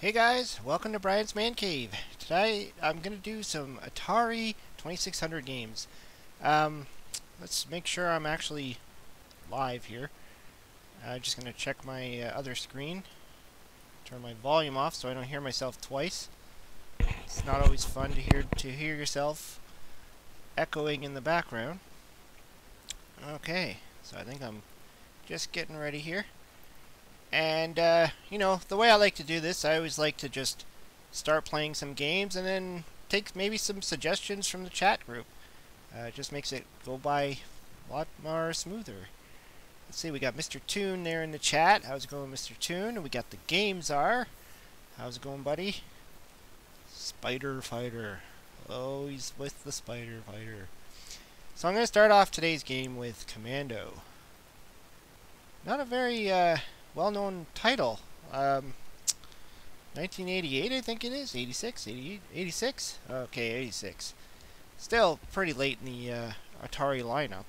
Hey guys, welcome to Brian's Man Cave. Today I'm going to do some Atari 2600 games. Let's make sure I'm actually live here. Just going to check my other screen. Turn my volume off so I don't hear myself twice. It's not always fun to hear yourself echoing in the background. Okay, so I think I'm just getting ready here. And, you know, the way I like to do this, I always like to just start playing some games and then take maybe some suggestions from the chat group. It just makes it go by a lot more smoother. Let's see, we got Mr. Toon there in the chat. How's it going, Mr. Toon? And we got the Games Are. How's it going, buddy? Spider Fighter. Oh, he's with the Spider Fighter. So I'm going to start off today's game with Commando. Not a very, well-known title. 1988, I think it is. 86, 88, 86? Okay, 86. Still pretty late in the Atari lineup.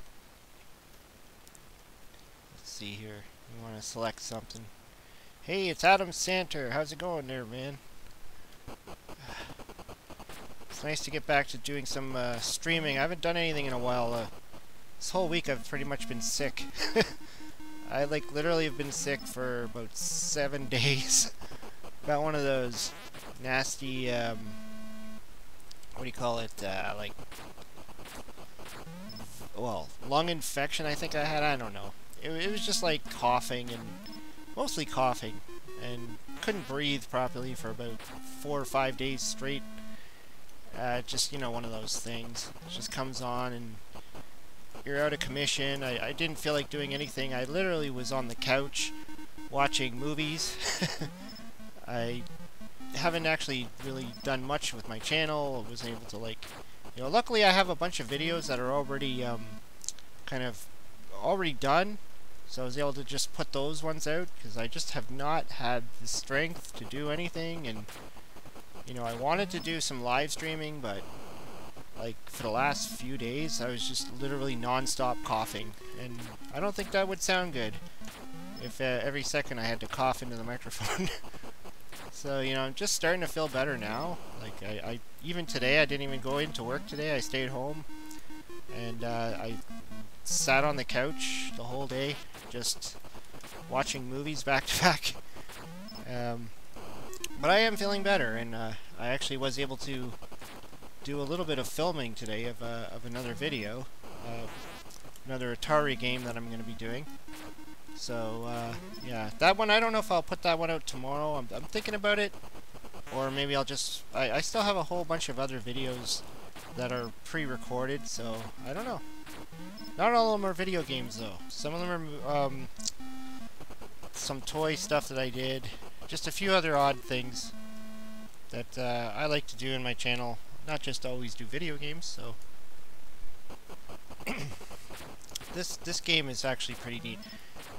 Let's see here. We want to select something. Hey, it's Adam Santer. How's it going there, man? It's nice to get back to doing some streaming. I haven't done anything in a while. This whole week I've pretty much been sick. I literally have been sick for about 7 days. Got one of those nasty, what do you call it, well, lung infection I think I had, I don't know. It was just like coughing, and mostly coughing, and couldn't breathe properly for about 4 or 5 days straight. Just, you know, one of those things. It just comes on and you're out of commission. I didn't feel like doing anything. I literally was on the couch watching movies. I haven't actually really done much with my channel. I was able to, like, you know, luckily I have a bunch of videos that are already kind of already done, so I was able to just put those ones out because I just have not had the strength to do anything. And you know, I wanted to do some live streaming, but like for the last few days I was just literally non-stop coughing, and I don't think that would sound good if every second I had to cough into the microphone. So, you know, I'm just starting to feel better now. Like I even today I didn't even go into work today. I stayed home and I sat on the couch the whole day just watching movies back to back. But I am feeling better, and I actually was able to do a little bit of filming today of another video, another Atari game that I'm going to be doing. So yeah, that one, I don't know if I'll put that one out tomorrow. I'm thinking about it, or maybe I'll just I still have a whole bunch of other videos that are pre-recorded, so I don't know. Not all of them are video games though. Some of them are some toy stuff that I did, just a few other odd things that I like to do in my channel. Not just always do video games, so this game is actually pretty neat.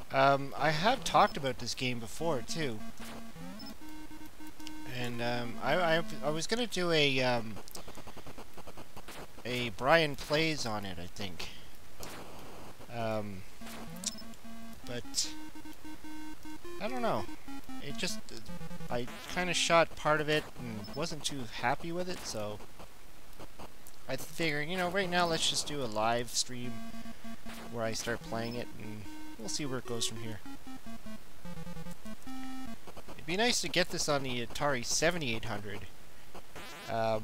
I have talked about this game before too, and I was gonna do a Brian Plays on it, I think, but I don't know. It just I kind of shot part of it and wasn't too happy with it, so I figured, you know, right now let's just do a live stream where I start playing it, and we'll see where it goes from here. It'd be nice to get this on the Atari 7800. I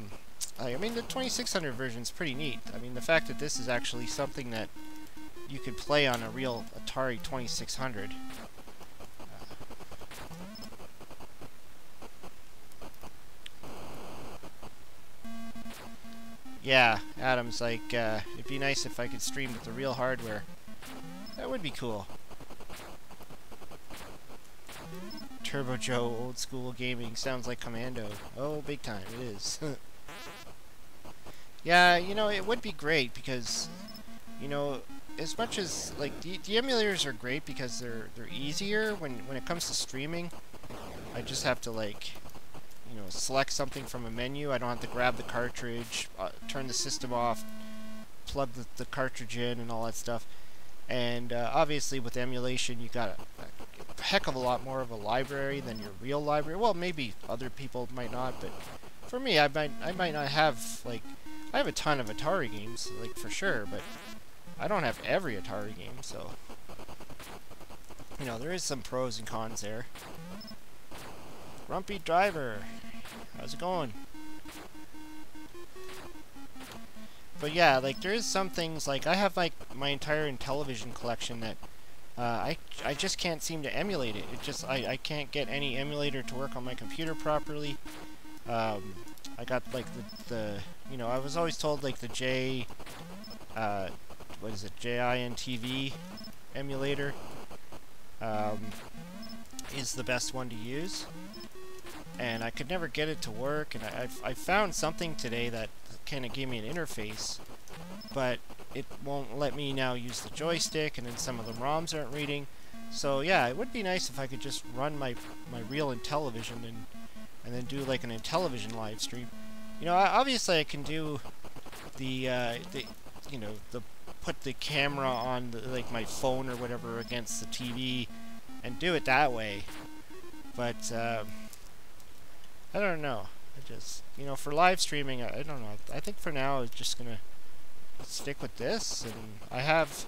mean, the 2600 version is pretty neat. I mean, the fact that this is actually something that you could play on a real Atari 2600. Yeah, Adam's like, it'd be nice if I could stream with the real hardware. That would be cool. Turbo Joe, old school gaming, sounds like Commando. Oh, big time, it is. Yeah, you know, it would be great because, you know, as much as, like, the emulators are great because they're easier when it comes to streaming. I just have to, like, you know, select something from a menu. I don't have to grab the cartridge, turn the system off, plug the cartridge in, and all that stuff. And obviously with emulation you gotta heck of a lot more of a library than your real library. Well, maybe other people might not, but for me, I might not have, like, I have a ton of Atari games, like, for sure, but I don't have every Atari game, so, you know, there is some pros and cons there. Rumpy Driver, how's it going? But yeah, like, there is some things, like, I have, like, my entire Intellivision collection that I just can't seem to emulate it. It just, I can't get any emulator to work on my computer properly. I got, like, the you know, I was always told, like, the what is it, JINTV emulator is the best one to use. And I could never get it to work, and I found something today that kind of gave me an interface, but it won't let me now use the joystick, and then some of the ROMs aren't reading. So yeah, it would be nice if I could just run my real Intellivision and then do like an Intellivision live stream. You know, obviously I can do the you know, put the camera on like my phone or whatever against the TV and do it that way, but I don't know. I just, you know, for live streaming, I don't know. I think for now I'm just gonna stick with this, and I have,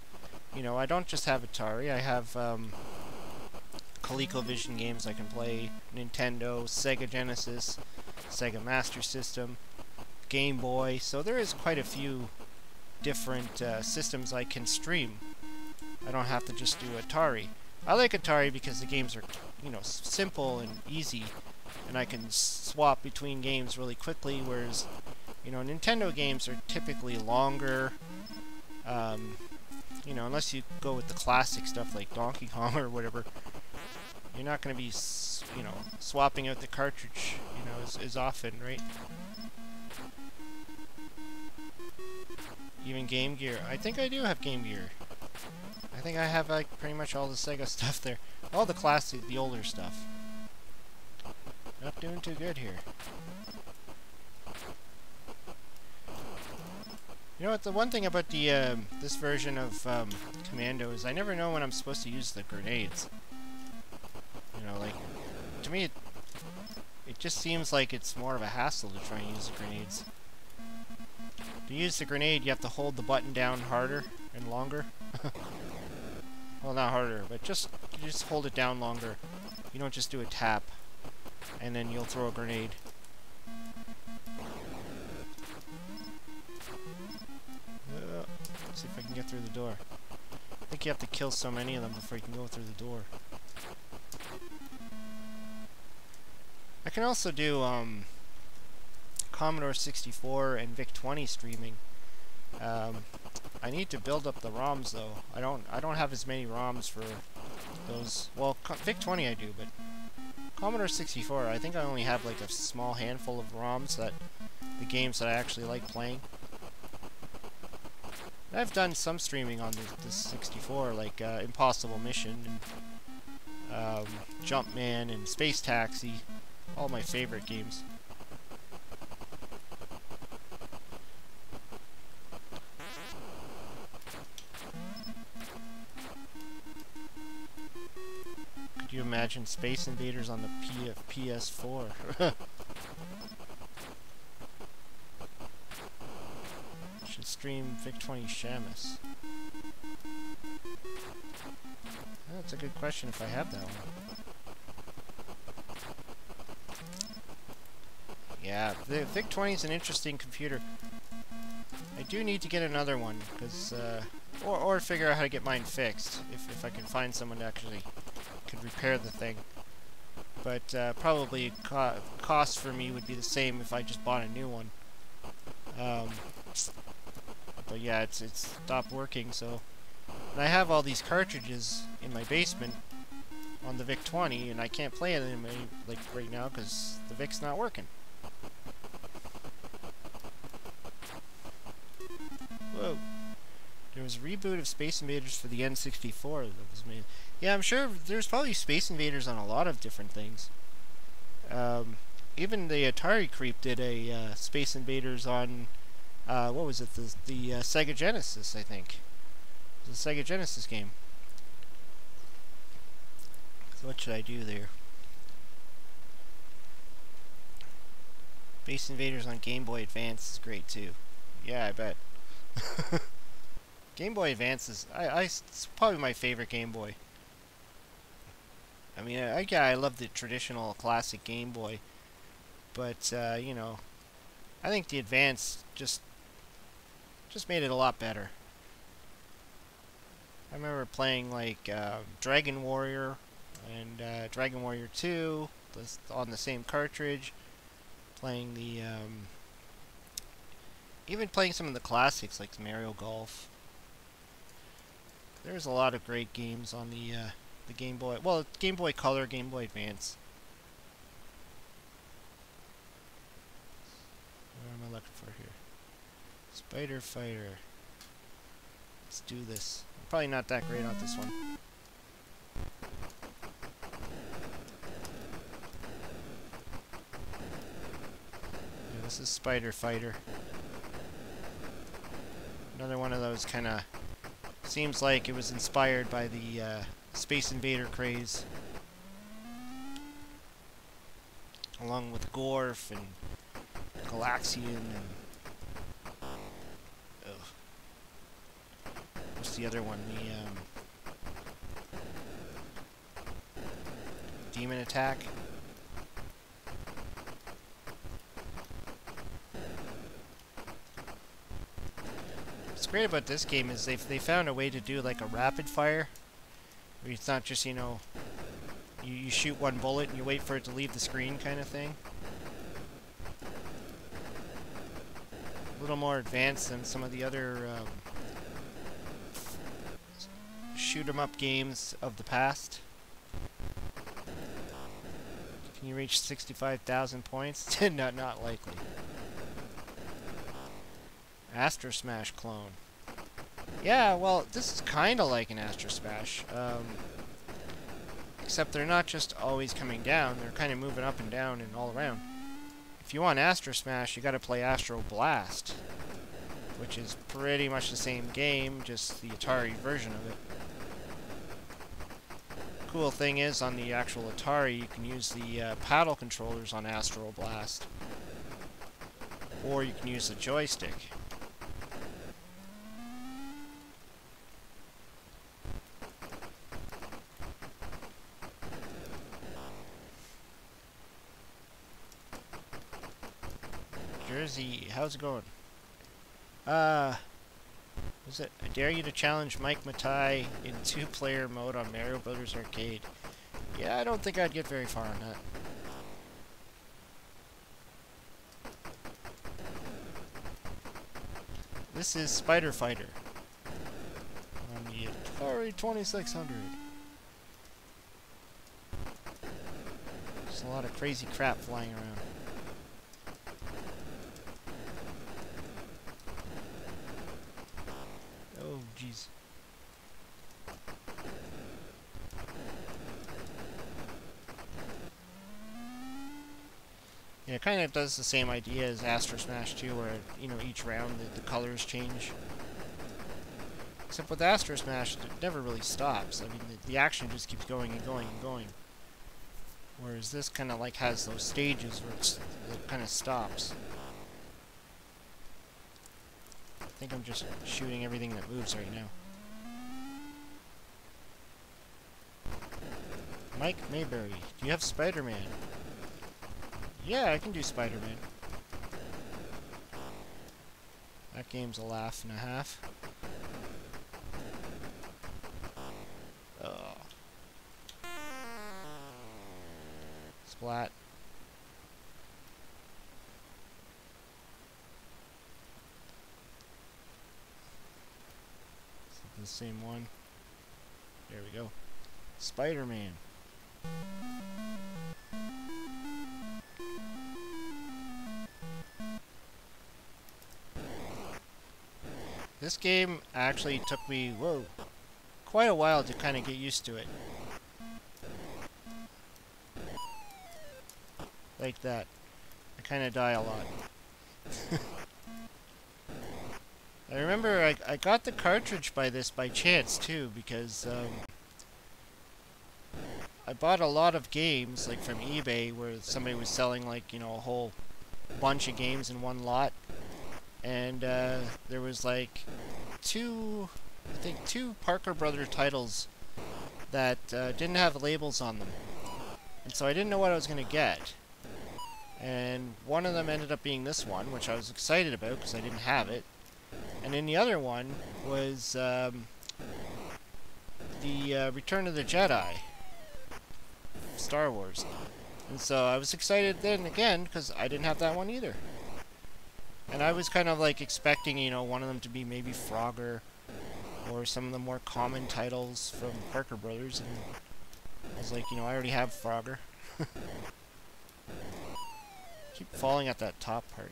you know, I don't just have Atari. I have ColecoVision games I can play, Nintendo, Sega Genesis, Sega Master System, Game Boy. So there is quite a few different systems I can stream. I don't have to just do Atari. I like Atari because the games are, you know, simple and easy, and I can swap between games really quickly, whereas, you know, Nintendo games are typically longer. You know, unless you go with the classic stuff like Donkey Kong or whatever, you're not going to be, you know, swapping out the cartridge, you know, as often, right? Even Game Gear. I think I do have Game Gear. I think I have, like, pretty much all the Sega stuff there. All the classic, the older stuff. Not doing too good here. You know what, the one thing about the this version of Commando is I never know when I'm supposed to use the grenades. You know, like, to me it just seems like it's more of a hassle to try and use the grenades. To use the grenade, you have to hold the button down harder and longer. Well, not harder, but you just hold it down longer. You don't just do a tap, and then you'll throw a grenade. Let's see if I can get through the door. I think you have to kill so many of them before you can go through the door. I can also do Commodore 64 and VIC-20 streaming. I need to build up the ROMs though. I don't have as many ROMs for those. Well, VIC-20 I do, but Commodore 64, I think I only have like a small handful of ROMs that the games that I actually like playing. I've done some streaming on the 64, like Impossible Mission and Jumpman and Space Taxi, all my favorite games. Could you imagine Space Invaders on the PS4? Should stream VIC-20 Shamus. That's a good question if I have that one. Yeah, the VIC-20 is an interesting computer. I do need to get another one, because, or figure out how to get mine fixed, if I can find someone that actually could repair the thing. But probably cost for me would be the same if I just bought a new one. But yeah, it's stopped working, so... And I have all these cartridges in my basement on the VIC-20, and I can't play them like right now because the VIC's not working. Whoa. There was a reboot of Space Invaders for the N64 that was made. Yeah, I'm sure there's probably Space Invaders on a lot of different things. Even the Atari creep did a Space Invaders on, what was it, the Sega Genesis, I think. It was a Sega Genesis game. What should I do there? Space Invaders on Game Boy Advance is great too. Yeah, I bet. Game Boy Advance is, it's probably my favorite Game Boy. I mean, I love the traditional classic Game Boy, but you know, I think the Advance just made it a lot better. I remember playing like Dragon Warrior and Dragon Warrior 2 on the same cartridge. Playing the even playing some of the classics like Mario Golf. There's a lot of great games on the Game Boy. Well, Game Boy Color, Game Boy Advance. What am I looking for here? Spider Fighter. Let's do this. I'm probably not that great at this one. Yeah, this is Spider Fighter. Another one of those kind of seems like it was inspired by the Space Invader craze, along with Gorf and Galaxian and what's the other one? The Demon Attack. What's great about this game is they found a way to do like a rapid fire, where it's not just, you know, you shoot one bullet and you wait for it to leave the screen kind of thing. A little more advanced than some of the other shoot 'em up games of the past. Can you reach 65,000 points? Not likely. Astro Smash clone. Yeah, well, this is kind of like an Astro Smash. Except they're not just always coming down, they're kind of moving up and down and all around. If you want Astro Smash, you gotta play Astro Blast, which is pretty much the same game, just the Atari version of it. Cool thing is, on the actual Atari, you can use the paddle controllers on Astro Blast, or you can use the joystick. Jersey, how's it going? Was it I dare you to challenge Mike Matai in 2-player mode on Mario Brothers Arcade? Yeah, I don't think I'd get very far on that. This is Spider Fighter on the Atari 2600. There's a lot of crazy crap flying around. Oh, jeez. Yeah, it kind of does the same idea as Astro Smash 2, where, you know, each round the colors change. Except with Astro Smash, it never really stops. I mean, the action just keeps going and going and going. Whereas this kind of like has those stages where it kind of stops. I think I'm just shooting everything that moves right now. Mike Mayberry, do you have Spider-Man? Yeah, I can do Spider-Man. That game's a laugh and a half. Splat. The same one. There we go. Spider-Man. This game actually took me, quite a while to kind of get used to it. Like that. I kind of die a lot. I remember I got the cartridge by chance too, because I bought a lot of games, like from eBay, where somebody was selling like, you know, a whole bunch of games in one lot. And there was like two Parker Brothers titles that didn't have labels on them. And so I didn't know what I was going to get. And one of them ended up being this one, which I was excited about because I didn't have it. And then the other one was the Return of the Jedi, Star Wars. And so I was excited then again because I didn't have that one either. And I was kind of like expecting, you know, one of them to be maybe Frogger or some of the more common titles from Parker Brothers. And I was like, you know, I already have Frogger. Keep falling at that top part.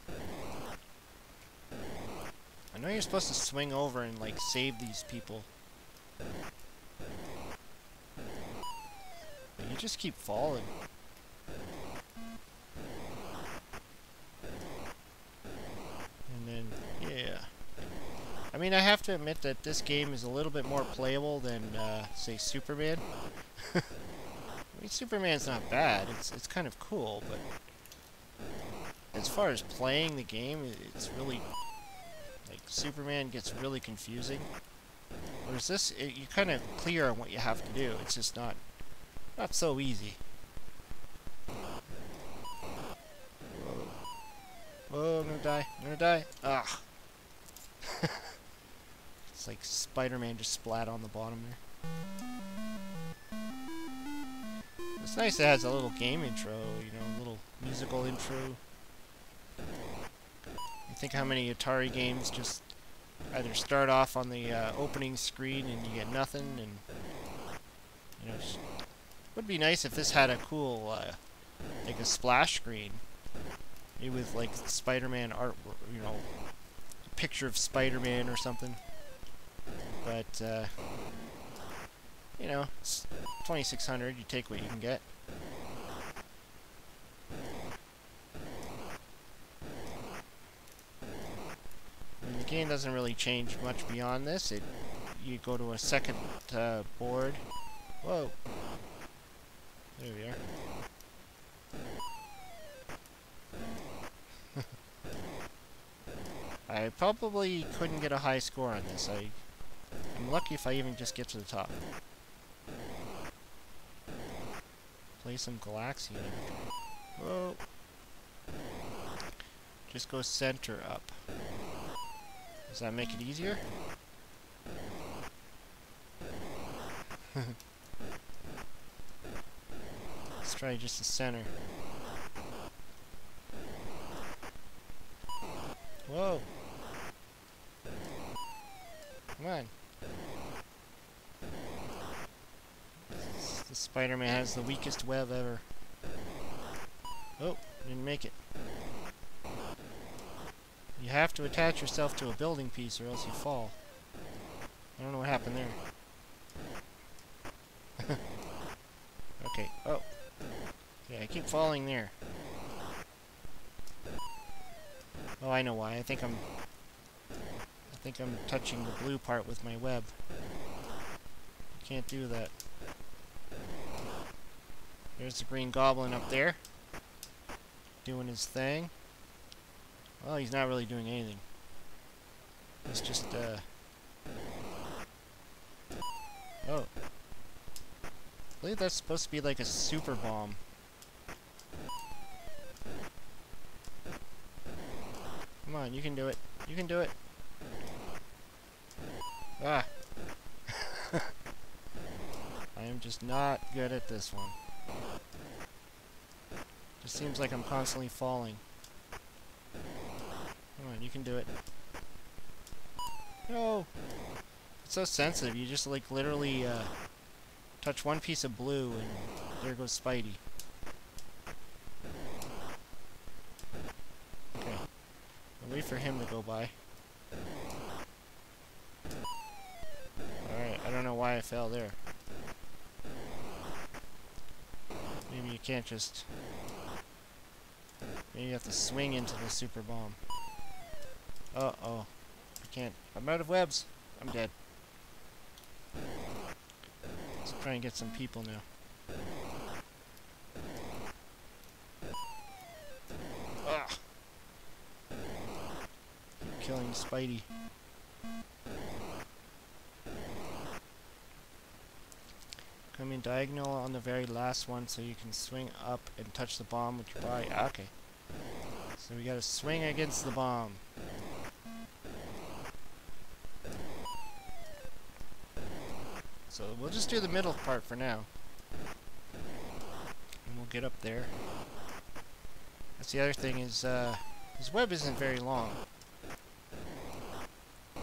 I know you're supposed to swing over and like save these people, but you just keep falling. And then, yeah. I mean, I have to admit that this game is a little bit more playable than, say, Superman. I mean, Superman's not bad. It's kind of cool, but as far as playing the game, it's really, like, Superman gets really confusing. Whereas this, you're kind of clear on what you have to do. It's just not so easy. Whoa. Whoa, I'm gonna die. I'm gonna die. Ah. It's like Spider-Man just splat on the bottom there. It's nice it has a little game intro, you know, a little musical intro. You think how many Atari games just either start off on the opening screen and you get nothing, and you know, it would be nice if this had a cool, like a splash screen, maybe with like Spider-Man art, you know, a picture of Spider-Man or something. But you know, it's 2600. You take what you can get. The game doesn't really change much beyond this. You go to a second board. Whoa. There we are. I probably couldn't get a high score on this. I'm lucky if I even just get to the top. Play some Galaxian. Whoa. Just go center up. Does that make it easier? Let's try just the center. Whoa! Come on. The Spider-Man has the weakest web ever. Oh, didn't make it. You have to attach yourself to a building piece or else you fall. I don't know what happened there. Okay, oh. Yeah, I keep falling there. Oh, I know why. I think I'm touching the blue part with my web. Can't do that. There's the Green Goblin up there, doing his thing. Well, he's not really doing anything. He's just, oh. I believe that's supposed to be like a super bomb. Come on, you can do it. You can do it. Ah. I am just not good at this one. Just seems like I'm constantly falling. Come on, you can do it. No! It's so sensitive, you just like literally touch one piece of blue and there goes Spidey. Okay. I'll wait for him to go by. Alright, I don't know why I fell there. Maybe you can't just... Maybe you have to swing into the super bomb. Uh-oh. I can't. I'm out of webs. I'm dead. Let's try and get some people now. Spidey. Come in diagonal on the very last one so you can swing up and touch the bomb with your body. Okay. So we gotta swing against the bomb. So we'll just do the middle part for now. And we'll get up there. That's the other thing is, his web isn't very long. I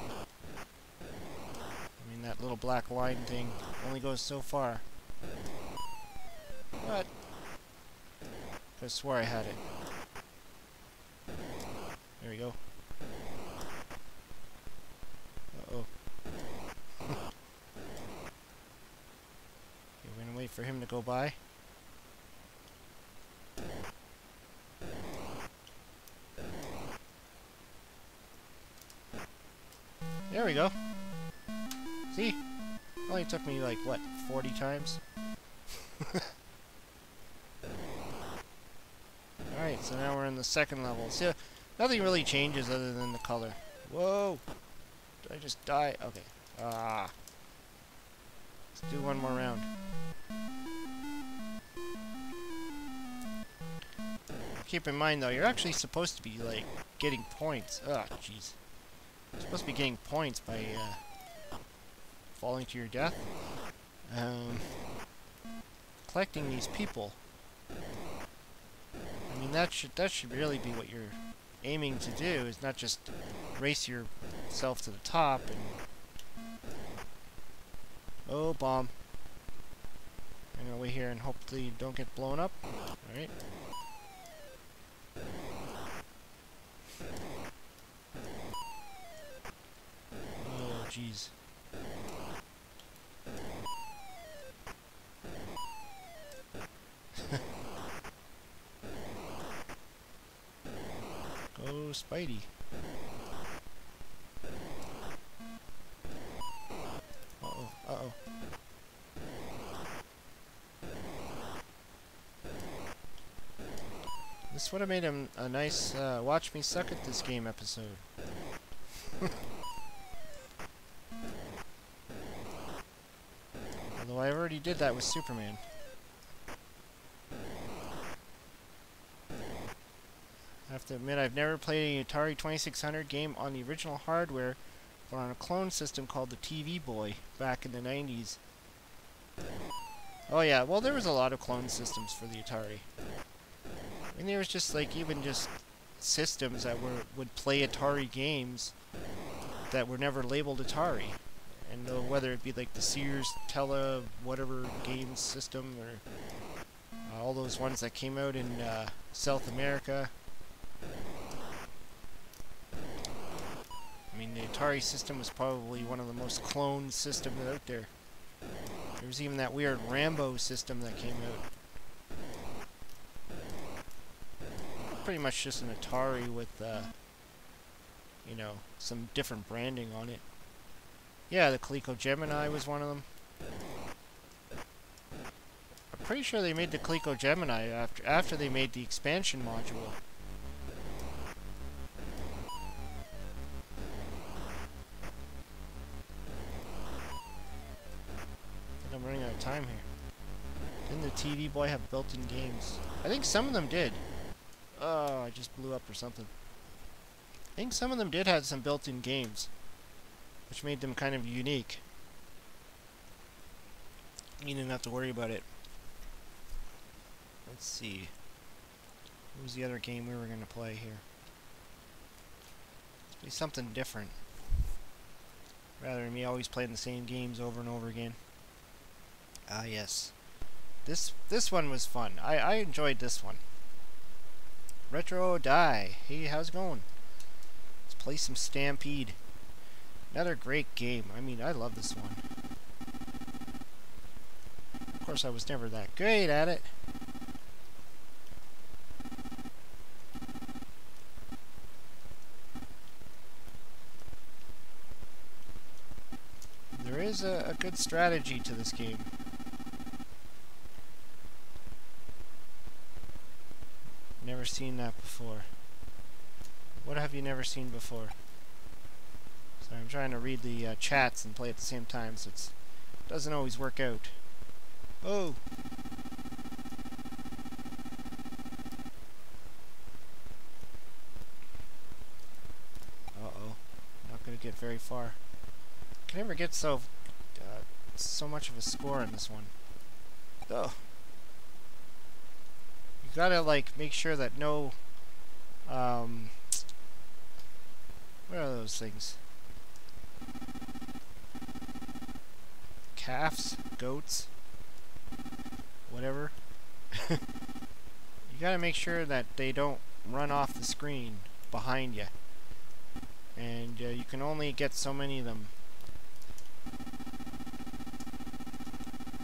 mean, that little black line thing only goes so far. But I swore I had it. There we go. Uh-oh. We're gonna wait for him to go by. There we go. See? Only took me like, what, 40 times? Alright, so now we're in the second level. So, nothing really changes other than the color. Whoa! Did I just die? Okay. Ah. Let's do one more round. Keep in mind, though, you're actually supposed to be, like, getting points. Ah, jeez. You're supposed to be getting points by, falling to your death. Collecting these people. I mean, that should really be what you're aiming to do, is not just race yourself to the top and... Oh, bomb. I'm gonna wait here and hopefully you don't get blown up. Alright. Oh, jeez. Go, Spidey. Uh-oh, uh-oh. This would have made him a nice watch me suck at this game episode. Although I already did that with Superman. I have to admit, I've never played an Atari 2600 game on the original hardware, but on a clone system called the TV Boy back in the 90s. Oh yeah, well there was a lot of clone systems for the Atari. I mean, there was just like even just systems that would play Atari games that were never labeled Atari. And whether it be like the Sears Tele whatever game system or all those ones that came out in South America. I mean, the Atari system was probably one of the most cloned systems out there. There was even that weird Rambo system that came out. Pretty much just an Atari with, you know, some different branding on it. Yeah, the Coleco Gemini was one of them. I'm pretty sure they made the Coleco Gemini after they made the expansion module. I'm running out of time here. Didn't the TV Boy have built-in games? I think some of them did. Oh, I just blew up or something. I think some of them did have some built-in games, which made them kind of unique. You didn't have to worry about it. Let's see. What was the other game we were going to play here? Let's play something different. Rather than me always playing the same games over and over again. Ah, yes. This one was fun. I enjoyed this one. Retro Die. Hey, how's it going? Let's play some Stampede. Another great game. I mean, I love this one. Of course, I was never that great at it. There is a good strategy to this game. Never seen that before. What have you never seen before? So I'm trying to read the chats and play at the same time, so it doesn't always work out. Oh! Uh-oh. Not gonna get very far. Can never get so much of a score in this one. Oh. You gotta, like, make sure that no, what are those things? Calves? Goats? Whatever. You gotta make sure that they don't run off the screen behind you. And you can only get so many of them.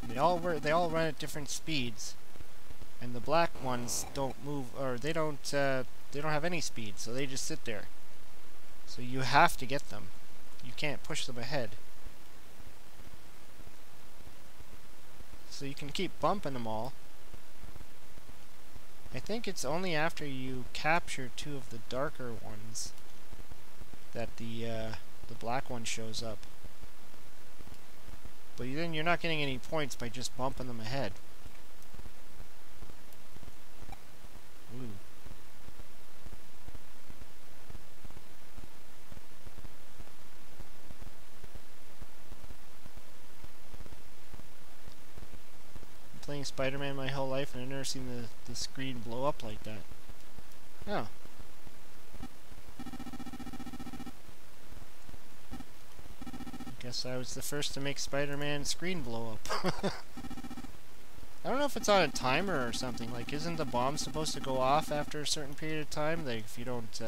They all run at different speeds, and the black ones don't move, or they don't have any speed, so they just sit there. So you have to get them. You can't push them ahead. So you can keep bumping them all. I think it's only after you capture two of the darker ones that the black one shows up. But then you're not getting any points by just bumping them ahead. Ooh. I'm playing Spider-Man my whole life and I've never seen the screen blow up like that. Oh. Guess I was the first to make Spider-Man's screen blow up. I don't know if it's on a timer or something. Like, isn't the bomb supposed to go off after a certain period of time? Like, if you don't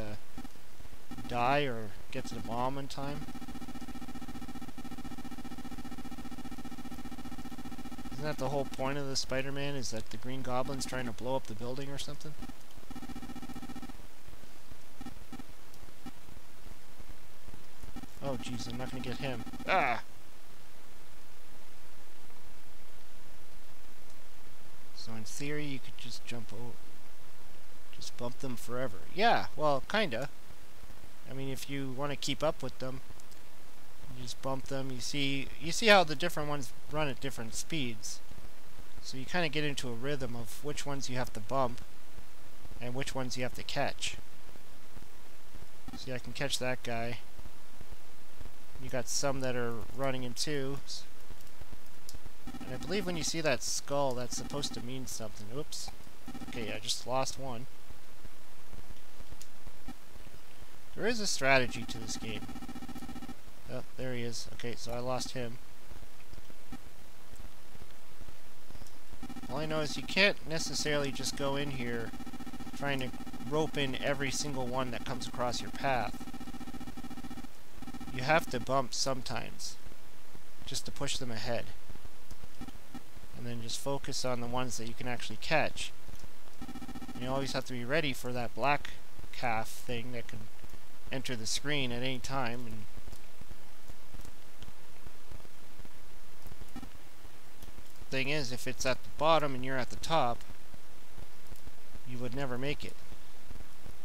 die or get to the bomb in time? Isn't that the whole point of the Spider-Man? Is that the Green Goblin's trying to blow up the building or something? Oh, jeez, I'm not gonna get him. Ah! So in theory, you could just jump over. Just bump them forever. Yeah, well, kinda. I mean, if you want to keep up with them, you just bump them. You see how the different ones run at different speeds. So you kind of get into a rhythm of which ones you have to bump and which ones you have to catch. See, I can catch that guy. You got some that are running in twos. And I believe when you see that skull, that's supposed to mean something. Oops. Okay, I just lost one. There is a strategy to this game. Oh, there he is. Okay, so I lost him. All I know is you can't necessarily just go in here trying to rope in every single one that comes across your path. You have to bump sometimes, just to push them ahead. And then just focus on the ones that you can actually catch. You always have to be ready for that black calf thing that can enter the screen at any time. And thing is, if it's at the bottom and you're at the top, you would never make it.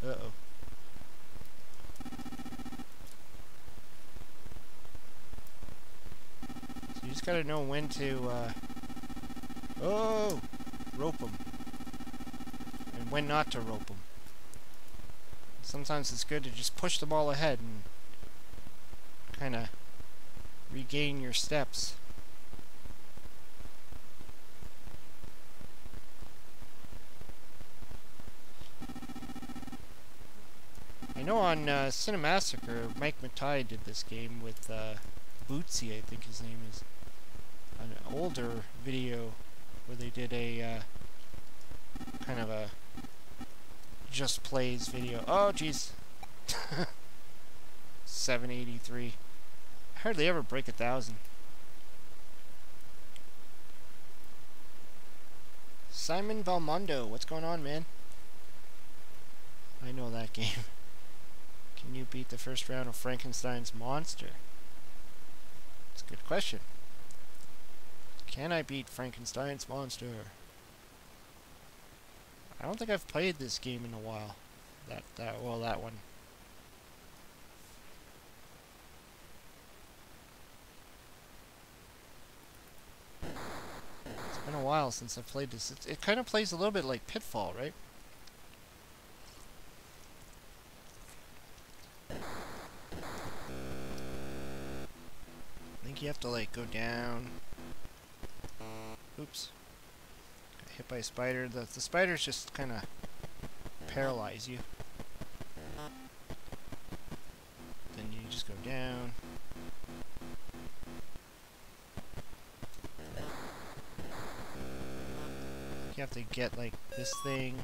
Uh-oh. You just gotta know when to, rope them. And when not to rope them. Sometimes it's good to just push them all ahead and kinda regain your steps. I know on Cinemassacre, Mike Matai did this game with Bootsy, I think his name is. An older video where they did a kind of a just plays video. Oh jeez. 783. I hardly ever break 1,000. Simon Belmondo, what's going on, man? I know that game. Can you beat the first round of Frankenstein's monster? It's a good question. Can I beat Frankenstein's monster? I don't think I've played this game in a while. That one. while since I've played this. It kind of plays a little bit like Pitfall, right? I think you have to like go down. Oops. Got hit by a spider. The spiders just kind of paralyze you. Then you just go down. You have to get like this thing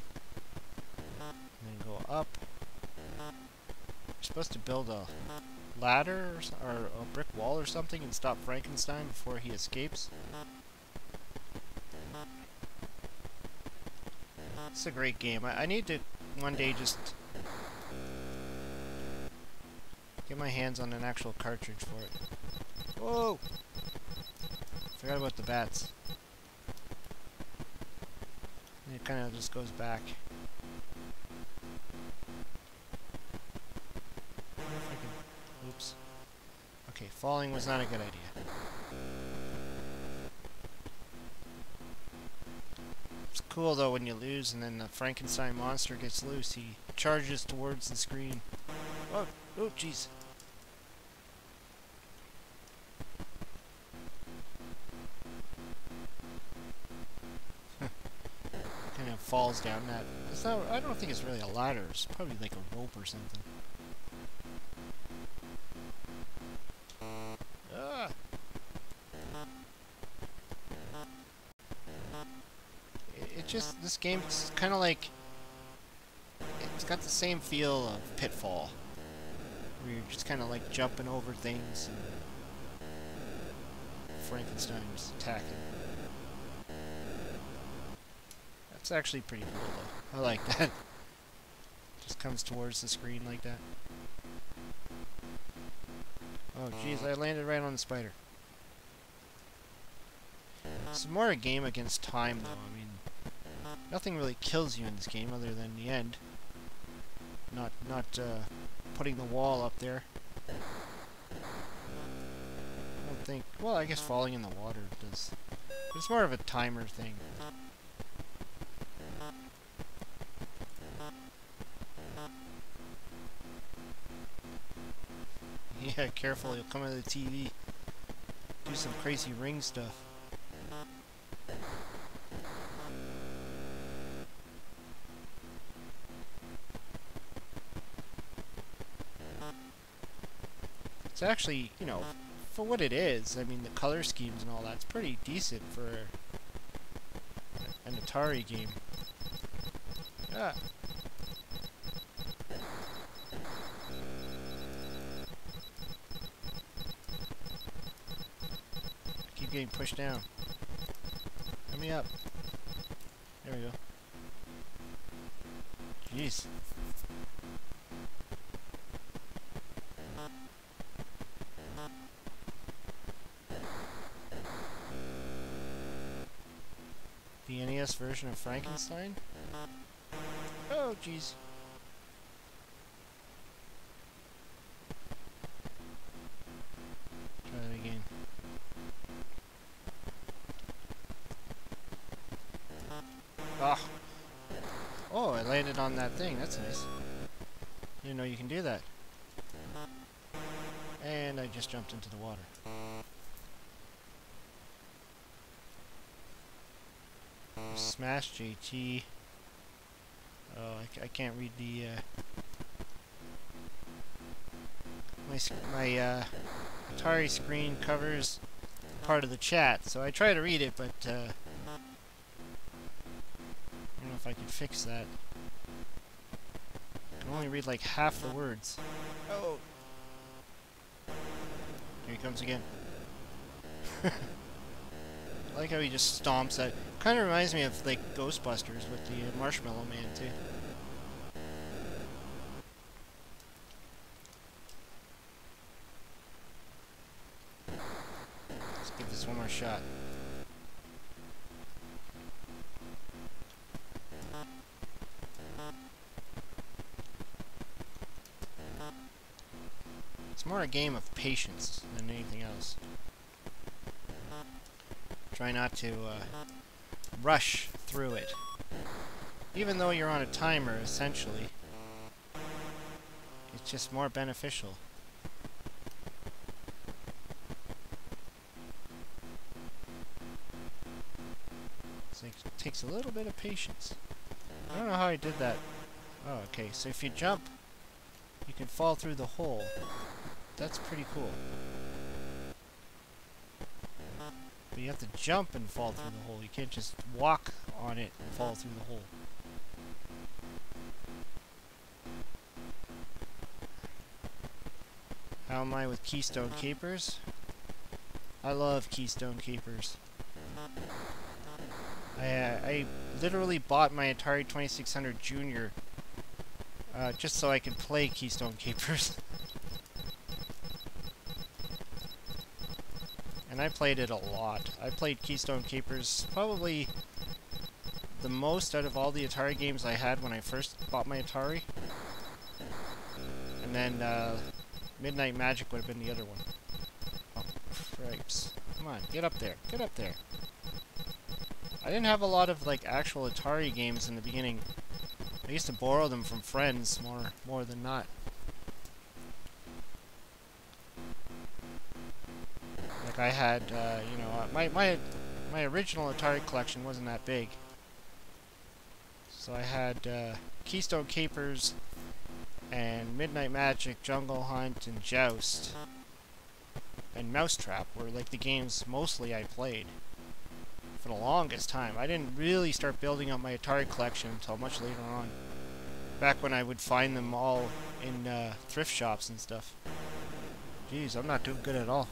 and then go up. You're supposed to build a ladder or a brick wall or something and stop Frankenstein before he escapes. It's a great game. I need to one day just get my hands on an actual cartridge for it. Whoa! Forgot about the bats. And it kind of just goes back. I wonder if I can... Oops. Okay, falling was not a good idea. It's cool though when you lose and then the Frankenstein monster gets loose. He charges towards the screen. Oh, oh, jeez. Kind of falls down that. It's not, I don't think it's really a ladder. It's probably like a rope or something. Ah. It just, this game's kind of like, it's got the same feel of Pitfall, where you're just kind of like jumping over things and Frankenstein's attacking. That's actually pretty cool though. I like that. Just comes towards the screen like that. Oh jeez, I landed right on the spider. It's more a game against time though. I mean, nothing really kills you in this game other than the end. Not putting the wall up there. I don't think... Well, I guess falling in the water does... It's more of a timer thing. Yeah, careful, you'll come out of the TV. Do some crazy ring stuff. It's actually, you know, for what it is, I mean, the color schemes and all that's pretty decent for an Atari game. Ah. Keep getting pushed down. Let me up. There we go. Jeez. The NES version of Frankenstein? Oh, jeez. Try that again. Ah. Oh, I landed on that thing. That's nice. Didn't know you can do that. And I just jumped into the water. Smash JT. Oh, I can't read the my Atari screen covers part of the chat, so I try to read it, but I don't know if I could fix that. I can only read like half the words. Oh, here he comes again. I like how he just stomps that. Kind of reminds me of like Ghostbusters with the Marshmallow Man too. Let's give this one more shot. It's more a game of patience than anything else. Try not to rush through it. Even though you're on a timer, essentially. It's just more beneficial. So it takes a little bit of patience. I don't know how I did that. Oh, okay, so if you jump, you can fall through the hole. That's pretty cool. But you have to jump and fall through the hole. You can't just walk on it and fall through the hole. How am I with Keystone Keepers? I love Keystone Keepers. I literally bought my Atari 2600 Junior just so I could play Keystone Keepers. And I played it a lot. I played Keystone Keepers probably the most out of all the Atari games I had when I first bought my Atari. And then Midnight Magic would have been the other one. Oh, cripes. Come on, get up there. Get up there. I didn't have a lot of like actual Atari games in the beginning. I used to borrow them from friends more than not. Like I had, you know, my original Atari collection wasn't that big. So I had Keystone Keepers and Midnight Magic, Jungle Hunt, and Joust. And Mousetrap were like the games mostly I played for the longest time. I didn't really start building up my Atari collection until much later on. Back when I would find them all in thrift shops and stuff. Jeez, I'm not doing good at all.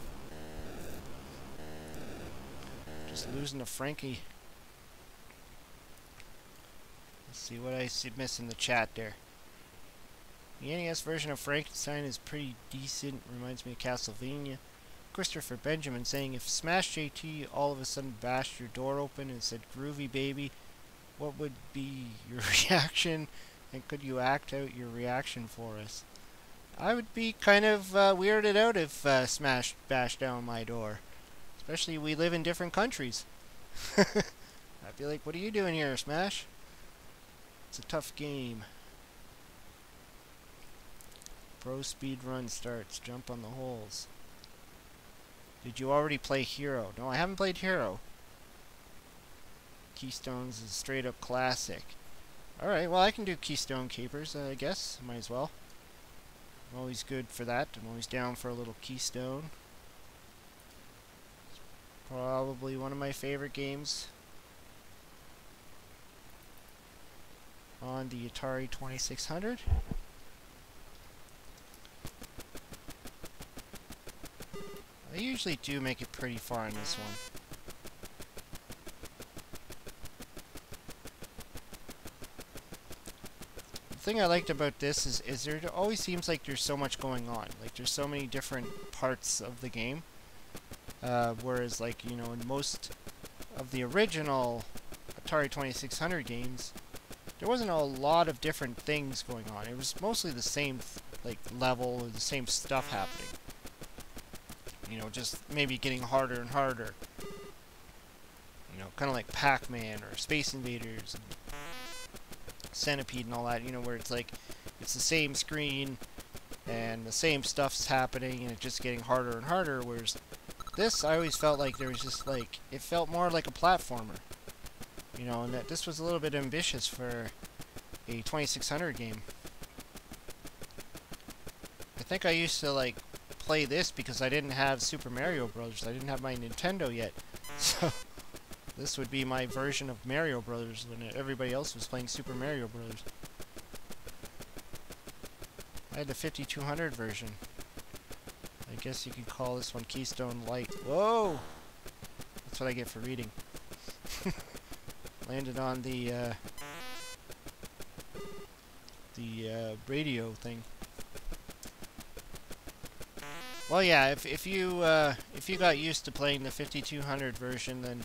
Just losing to Frankie. Let's see what I miss in the chat there. The NES version of Frankenstein is pretty decent. Reminds me of Castlevania. Christopher Benjamin saying, if Smash JT all of a sudden bashed your door open and said, "Groovy baby," what would be your reaction? And could you act out your reaction for us? I would be kind of weirded out if Smash bashed down my door. Especially we live in different countries. I'd be like, what are you doing here, Smash? It's a tough game. Pro speed run starts. Jump on the holes. Did you already play Hero? No, I haven't played Hero. Keystones is straight up classic. Alright, well I can do Keystone Keepers, I guess. Might as well. I'm always good for that. I'm always down for a little Keystone. It's probably one of my favorite games on the Atari 2600. I usually do make it pretty far in this one. The thing I liked about this is there always seems like there's so much going on. Like there's so many different parts of the game. Whereas like, you know, in most of the original Atari 2600 games, there wasn't a lot of different things going on. It was mostly the same like level or the same stuff happening. You know, just maybe getting harder and harder. You know, kind of like Pac-Man or Space Invaders and Stampede and all that, you know, where it's like, it's the same screen and the same stuff's happening and it's just getting harder and harder, whereas this, I always felt like there was just like, it felt more like a platformer. You know, and that this was a little bit ambitious for a 2600 game. I think I used to like play this because I didn't have Super Mario Brothers. I didn't have my Nintendo yet. So this would be my version of Mario Brothers when everybody else was playing Super Mario Brothers. I had the 5200 version. I guess you could call this one Keystone Light. Whoa! That's what I get for reading. Landed on the radio thing. Well, yeah, if you got used to playing the 5200 version, then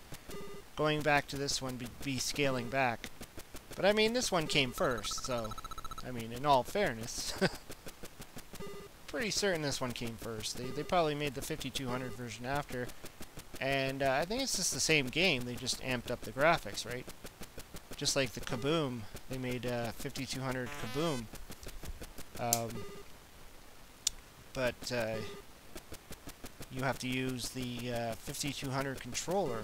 going back to this one be scaling back. But I mean, this one came first, so I mean, in all fairness, pretty certain this one came first. They probably made the 5200 version after, And I think it's just the same game. They just amped up the graphics, right? Just like the Kaboom. They made 5200 Kaboom. But you have to use the 5200 controller,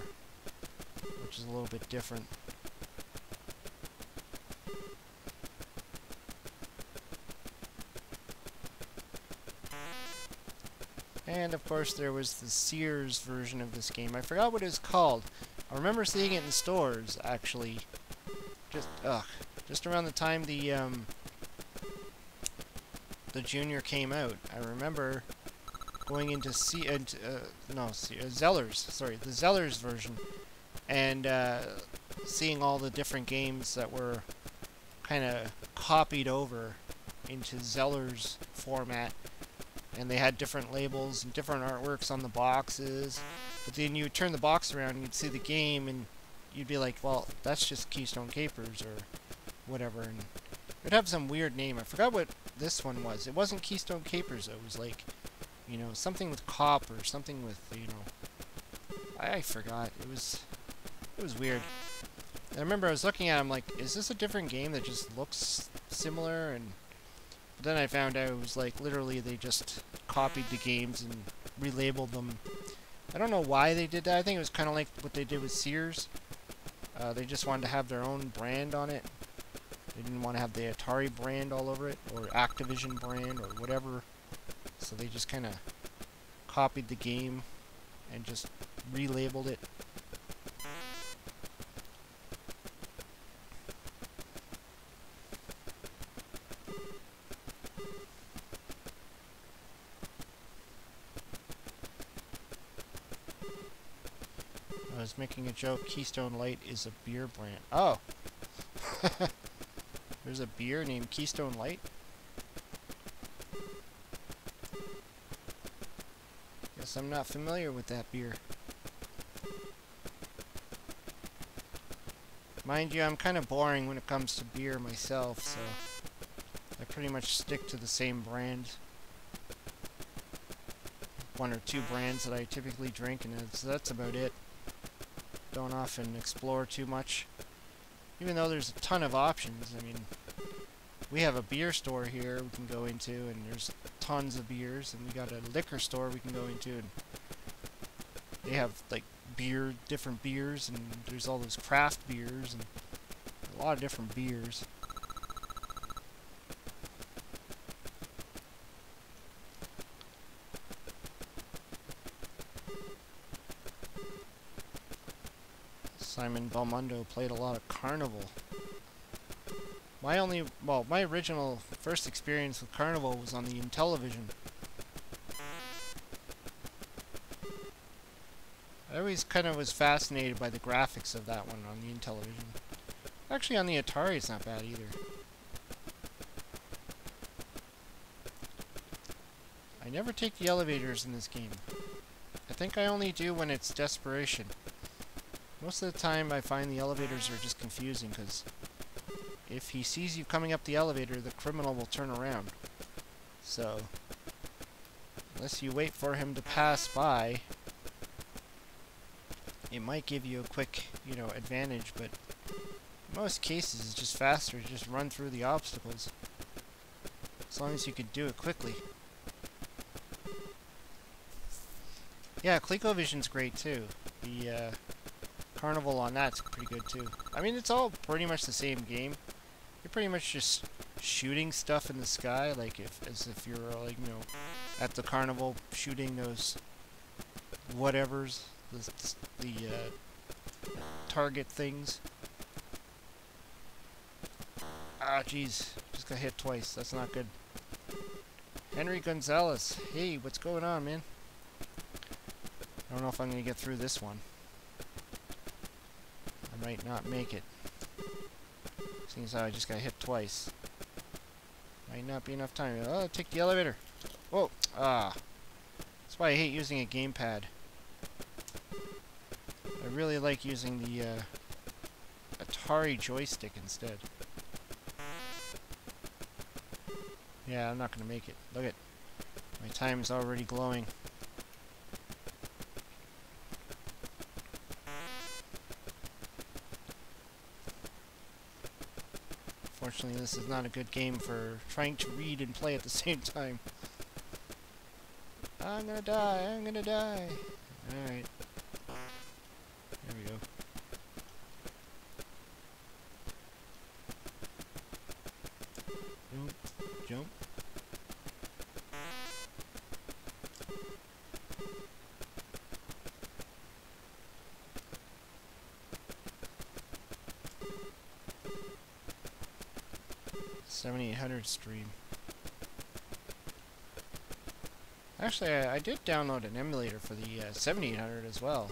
which is a little bit different. And of course there was the Sears version of this game. I forgot what it was called. I remember seeing it in stores, actually. Just around the time the Junior came out. I remember going into Zellers. Sorry, the Zellers version, and seeing all the different games that were kind of copied over into Zellers format. And they had different labels and different artworks on the boxes. But then you would turn the box around and you'd see the game and you'd be like, well, that's just Keystone Keepers or whatever. And it would have some weird name. I forgot what this one was. It wasn't Keystone Keepers though. It was like, you know, something with cop or something with, you know, I forgot. It was weird. I remember I was looking at it, I'm like, is this a different game that just looks similar? And then I found out it was like literally they just copied the games and relabeled them. I don't know why they did that. I think it was kind of like what they did with Sears. They just wanted to have their own brand on it. They didn't want to have the Atari brand all over it, or Activision brand, or whatever. So they just kind of copied the game and just relabeled it. I was making a joke. Keystone Light is a beer brand. Oh! There's a beer named Keystone Light? Guess I'm not familiar with that beer. Mind you, I'm kind of boring when it comes to beer myself, so I pretty much stick to the same brand. One or two brands that I typically drink, and that's about it. Don't often explore too much, even though there's a ton of options. I mean, we have a beer store here we can go into, and there's tons of beers, and we got a liquor store we can go into, and they have like different beers, and there's all those craft beers and a lot of different beers. Simon Belmondo played a lot of Carnival. My original first experience with Carnival was on the Intellivision. I always kind of was fascinated by the graphics of that one on the Intellivision. Actually, on the Atari, it's not bad either. I never take the elevators in this game. I think I only do when it's desperation. Most of the time I find the elevators are just confusing, because if he sees you coming up the elevator, the criminal will turn around. So, unless you wait for him to pass by, it might give you a quick, you know, advantage, but in most cases it's just faster to just run through the obstacles. As long as you can do it quickly. Yeah, ColecoVision's great too. The Carnival on that's pretty good too. I mean, it's all pretty much the same game. You're pretty much just shooting stuff in the sky, like as if you're like, you know, at the carnival shooting those whatevers, the target things. Ah, jeez, just got hit twice. That's not good. Henry Gonzalez, hey, what's going on, man? I don't know if I'm gonna get through this one. I might not make it. Seems how I just got hit twice. Might not be enough time. Oh, take the elevator. Whoa. Ah. That's why I hate using a gamepad. I really like using the Atari joystick instead. Yeah, I'm not gonna make it. Look at my time is already glowing. unfortunately, this is not a good game for trying to read and play at the same time. I'm gonna die, I'm gonna die. Alright. There we go. Jump, jump. $7,800 stream. Actually, I did download an emulator for the 7800 as well.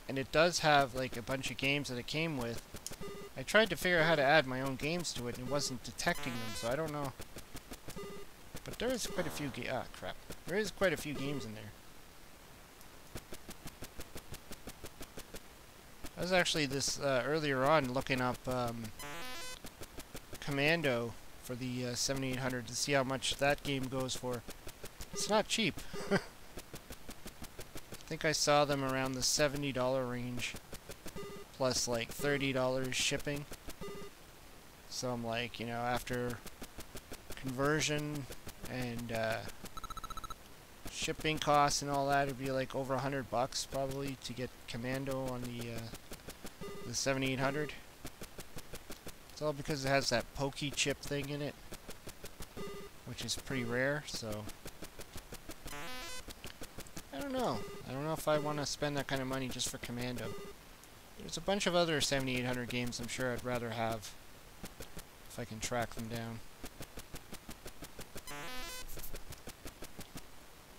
And it does have like a bunch of games that it came with. I tried to figure out how to add my own games to it and it wasn't detecting them, so I don't know. But there is quite a few crap. There is quite a few games in there. I was actually this earlier on looking up Commando for the 7800 to see how much that game goes for. It's not cheap. I think I saw them around the $70 range, plus like $30 shipping. So I'm like, you know, after conversion and shipping costs and all that, it'd be like over $100 probably to get Commando on the 7800. It's all because it has that pokey chip thing in it, which is pretty rare, so I don't know. I don't know if I want to spend that kind of money just for Commando. There's a bunch of other 7800 games I'm sure I'd rather have if I can track them down.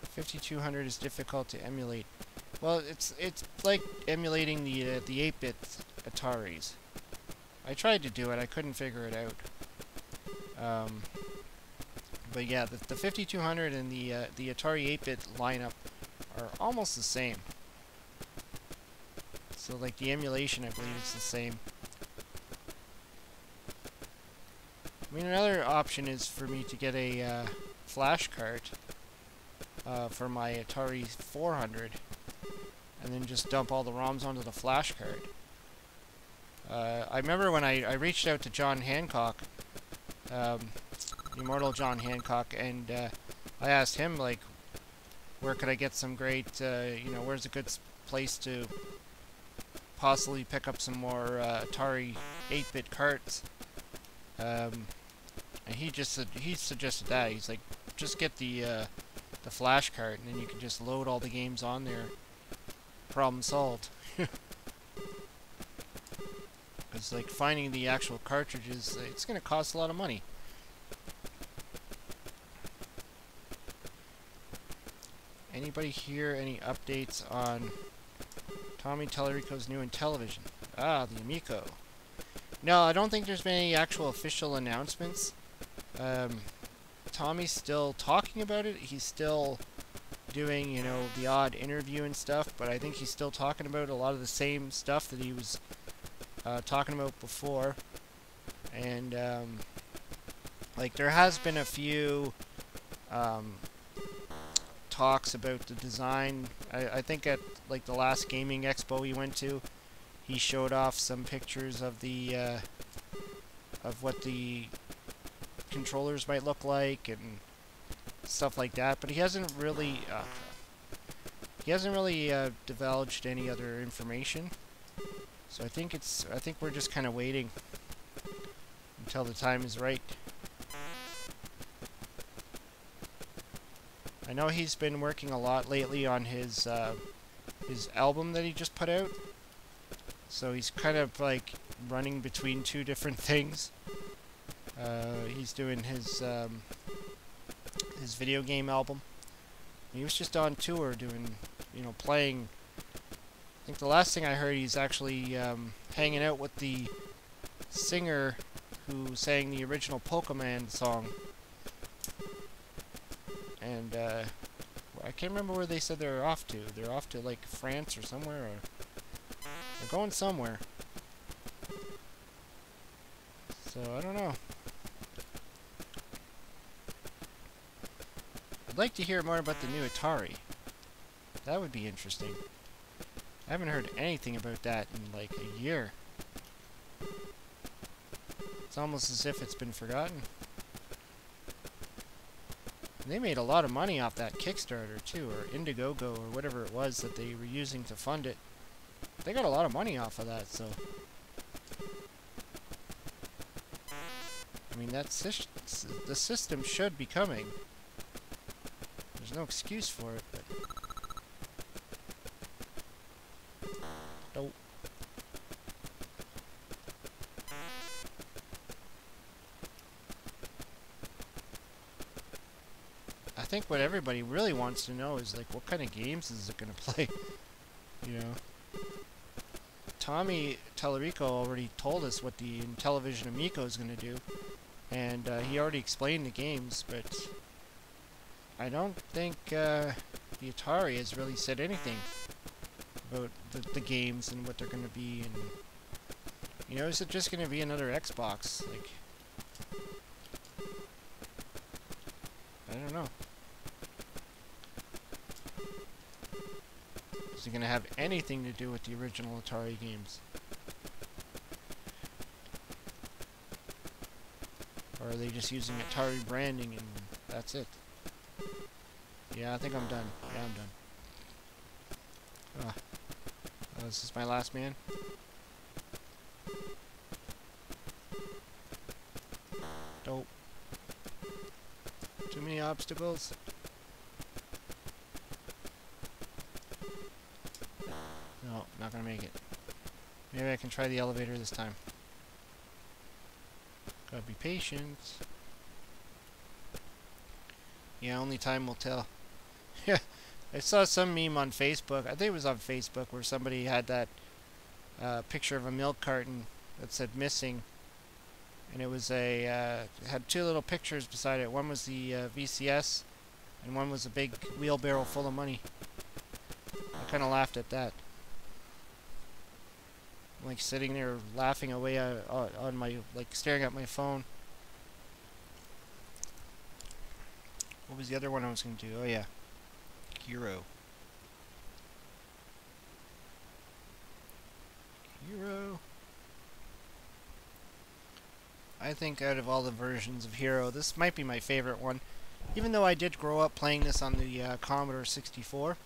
5200 is difficult to emulate. Well, it's like emulating the 8-bit Ataris. I tried to do it, I couldn't figure it out. But yeah, the 5200 and the Atari 8-bit lineup are almost the same. So like the emulation, I believe it's the same. I mean, another option is for me to get a flash card for my Atari 400 and then just dump all the ROMs onto the flash card. I remember when I reached out to John Hancock, Immortal John Hancock, and I asked him, like, where could I get some great, you know, where's a good place to possibly pick up some more Atari 8-bit carts? And he suggested that. He's like, just get the flash cart, and then you can just load all the games on there. Problem solved. Because like finding the actual cartridges, it's going to cost a lot of money. Anybody hear any updates on Tommy Tallarico's new Intellivision? Ah, the Amico. No, I don't think there's been any actual official announcements. Tommy's still talking about it. He's still doing, you know, the odd interview and stuff, but I think he's still talking about a lot of the same stuff that he was talking about before. And like there has been a few talks about the design. I think at like the last gaming expo he went to, he showed off some pictures of the of what the controllers might look like and stuff like that, but he hasn't really divulged any other information. So I think we're just kind of waiting until the time is right. I know he's been working a lot lately on his album that he just put out. So he's kind of like running between two different things. He's doing his video game album. He was just on tour doing, you know, playing. I think the last thing I heard, he's actually hanging out with the singer who sang the original Pokemon song. And I can't remember where they said they're off to. They're off to like France or somewhere, or they're going somewhere. So I don't know. I'd like to hear more about the new Atari. That would be interesting. I haven't heard anything about that in like a year. It's almost as if it's been forgotten. And they made a lot of money off that Kickstarter too, or Indiegogo, or whatever it was that they were using to fund it. They got a lot of money off of that, so... I mean, the system should be coming. There's no excuse for it, but... Nope. I think what everybody really wants to know is, like, what kind of games is it going to play? You know? Tommy Tallarico already told us what the Intellivision Amico is going to do. And he already explained the games, but I don't think the Atari has really said anything about the games and what they're going to be. And you know, is it just going to be another Xbox? Like, I don't know. Is it going to have anything to do with the original Atari games? Or are they just using Atari branding and that's it? Yeah, I think I'm done. Yeah, I'm done. Oh, this is my last man. Dope. Too many obstacles. No, not gonna make it. Maybe I can try the elevator this time. Gotta be patient. Yeah, only time will tell. Yeah, I saw some meme on Facebook. I think it was on Facebook where somebody had that picture of a milk carton that said missing, and it was a it had two little pictures beside it. One was the VCS, and one was a big wheelbarrow full of money. I kind of laughed at that. I'm like sitting there laughing away on my, like, staring at my phone. What was the other one I was going to do? Oh yeah, Hero. Hero. I think out of all the versions of Hero, this might be my favorite one. Even though I did grow up playing this on the Commodore 64,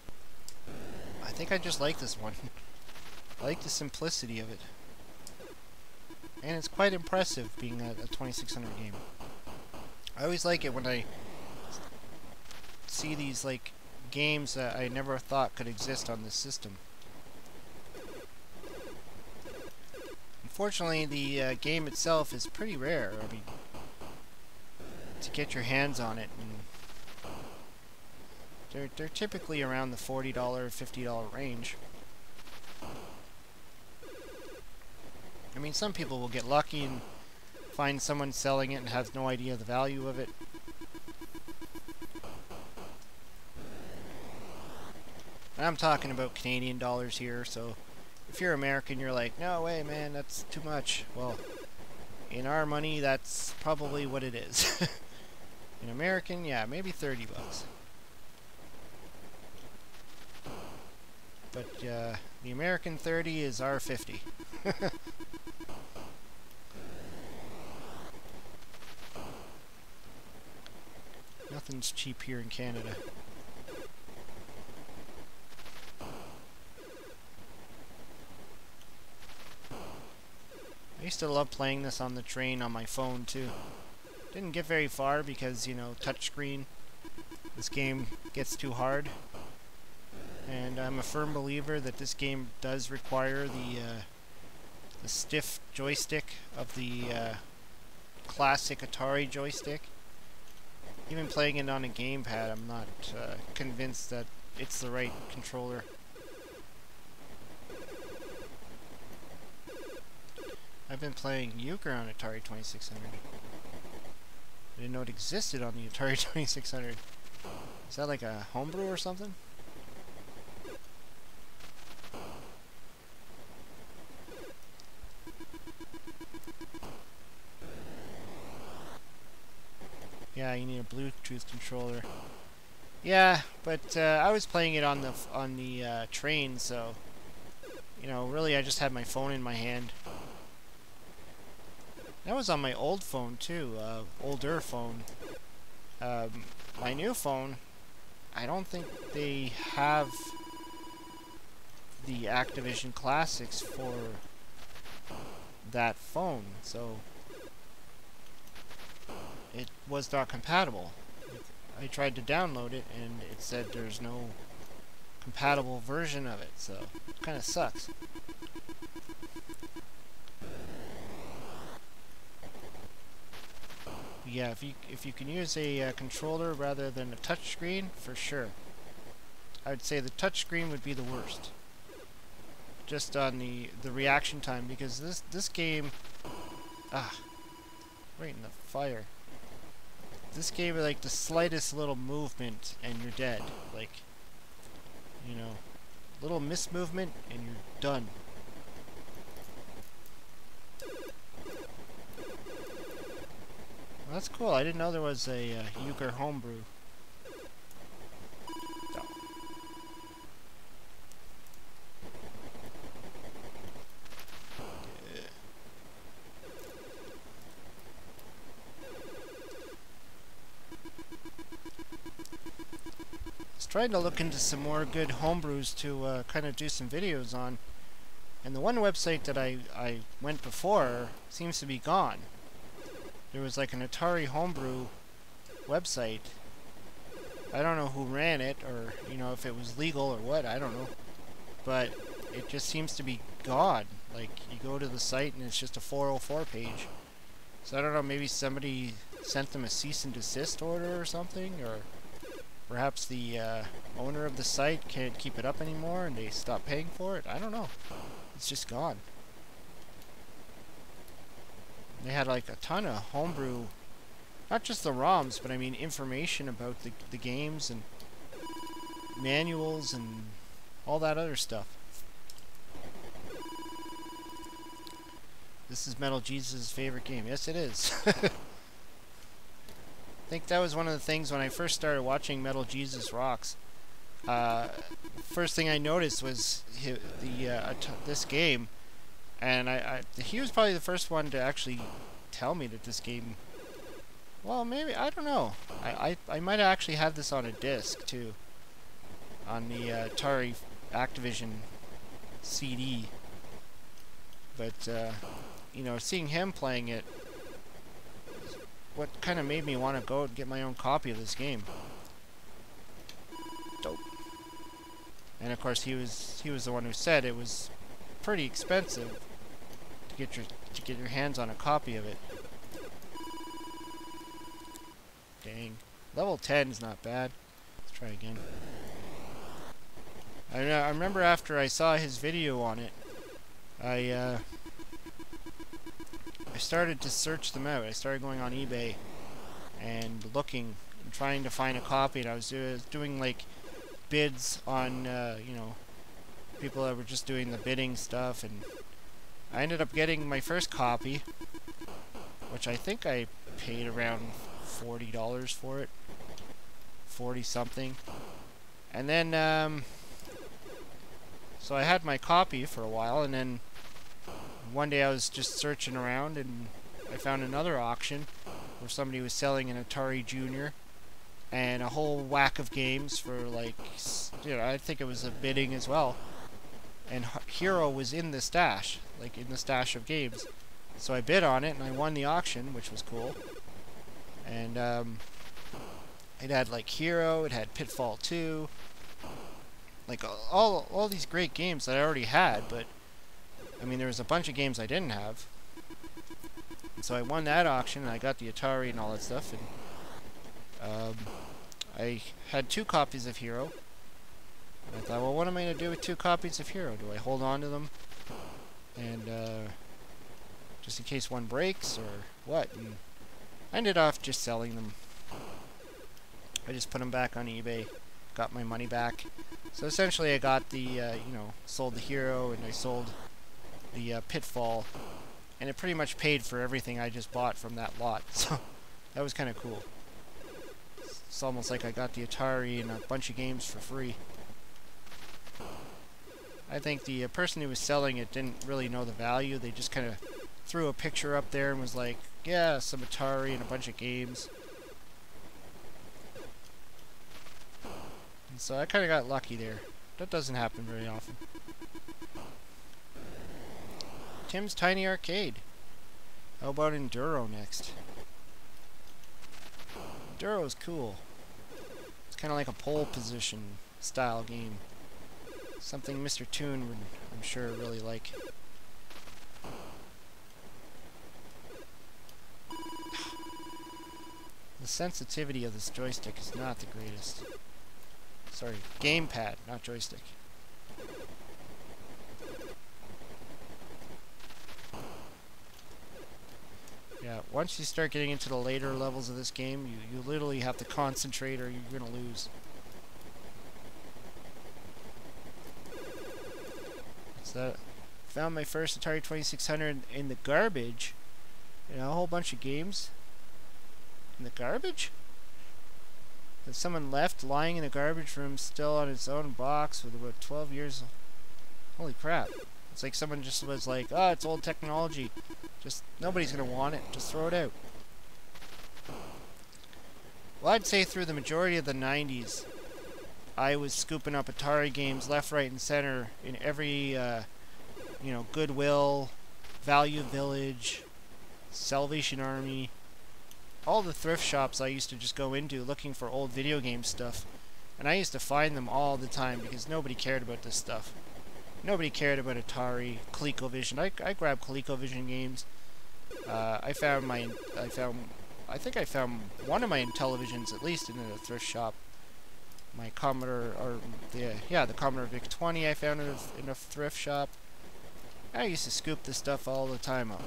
I think I just like this one. I like the simplicity of it. And it's quite impressive being a 2600 game. I always like it when I see these, like, games that I never thought could exist on this system. Unfortunately, the game itself is pretty rare. I mean, to get your hands on it, and they're typically around the $40, $50 range. I mean, some people will get lucky and find someone selling it and has no idea the value of it. And I'm talking about Canadian dollars here, so if you're American, you're like, no way, man, that's too much. Well, in our money, that's probably what it is. In American, yeah, maybe 30 bucks. But the American 30 is our 50. Nothing's cheap here in Canada. I used to love playing this on the train on my phone too. Didn't get very far because, you know, touchscreen. This game gets too hard. And I'm a firm believer that this game does require the stiff joystick of the classic Atari joystick. Even playing it on a gamepad, I'm not convinced that it's the right controller. I've been playing Euchre on Atari 2600. I didn't know it existed on the Atari 2600. Is that like a homebrew or something? Yeah, you need a Bluetooth controller. Yeah, but I was playing it on the train, so you know, really, I just had my phone in my hand. That was on my old phone too, older phone. My new phone, I don't think they have the Activision Classics for that phone, so it was not compatible. I tried to download it and it said there's no compatible version of it, so it kind of sucks. Yeah, if you can use a controller rather than a touchscreen, for sure. I would say the touchscreen would be the worst. Just on the reaction time, because this game, right in the fire. This game, like the slightest little movement and you're dead. Like, you know, little mismovement and you're done. Well, that's cool. I didn't know there was a Euchre homebrew. Oh. Trying to look into some more good homebrews to kind of do some videos on, and the one website that I went before seems to be gone. There was like an Atari homebrew website. I don't know who ran it, or you know, if it was legal or what, I don't know, but it just seems to be gone. Like, you go to the site and it's just a 404 page. So I don't know, maybe somebody sent them a cease and desist order or something, or perhaps the owner of the site can't keep it up anymore and they stopped paying for it. I don't know. It's just gone. They had like a ton of homebrew, not just the ROMs, but I mean information about the games and manuals and all that other stuff. This is Metal Jesus' favorite game. Yes, it is. I think that was one of the things when I first started watching Metal Jesus Rocks. First thing I noticed was this game, and he was probably the first one to actually tell me that this game. Well, maybe, I don't know. I might have actually had this on a disc too, on the Atari Activision CD. But you know, seeing him playing it, what kind of made me want to go and get my own copy of this game. Dope. And of course, he was the one who said it was pretty expensive to get your hands on a copy of it. Dang. Level 10 is not bad. Let's try again. I remember after I saw his video on it, I started to search them out. I started going on eBay and looking and trying to find a copy, and I was doing like bids on you know, people that were just doing the bidding stuff, and I ended up getting my first copy, which I think I paid around $40 for it, 40 something, and then so I had my copy for a while, and then one day I was just searching around and I found another auction where somebody was selling an Atari Junior and a whole whack of games for, like, you know, I think it was a bidding as well. And Hero was in the stash, like in the stash of games. So I bid on it and I won the auction, which was cool. And it had like Hero, it had Pitfall 2, like all these great games that I already had, but I mean, there was a bunch of games I didn't have. And so I won that auction, and I got the Atari and all that stuff, and I had 2 copies of Hero. And I thought, well, what am I going to do with 2 copies of Hero? Do I hold on to them? And just in case one breaks, or what? And I ended up just selling them. I just put them back on eBay, got my money back. So essentially I got the, you know, sold the Hero, and I sold the Pitfall, and it pretty much paid for everything I just bought from that lot, so that was kind of cool. It's almost like I got the Atari and a bunch of games for free. I think the person who was selling it didn't really know the value. They just kind of threw a picture up there and was like, yeah, some Atari and a bunch of games. And so I kind of got lucky there. That doesn't happen very often. Tim's Tiny Arcade. How about Enduro next? Enduro's cool. It's kind of like a pole position style game. Something Mr. Toon would, I'm sure, really like. The sensitivity of this joystick is not the greatest. Sorry, gamepad, not joystick. Yeah, once you start getting into the later levels of this game, you literally have to concentrate or you're gonna lose. So, found my first Atari 2600 in the garbage. You know, a whole bunch of games in the garbage? That someone left lying in the garbage room still on its own box with about 12 years. Holy crap. It's like someone just was like, oh, it's old technology. Just, nobody's gonna want it. Just throw it out. Well, I'd say through the majority of the 90s, I was scooping up Atari games left, right, and center in every, you know, Goodwill, Value Village, Salvation Army, all the thrift shops I used to just go into looking for old video game stuff. And I used to find them all the time because nobody cared about this stuff. Nobody cared about Atari, ColecoVision. I grabbed ColecoVision games. I think I found one of my Intellivisions at least in a thrift shop. My Commodore, or the Commodore VIC-20 I found in a thrift shop. I used to scoop this stuff all the time up.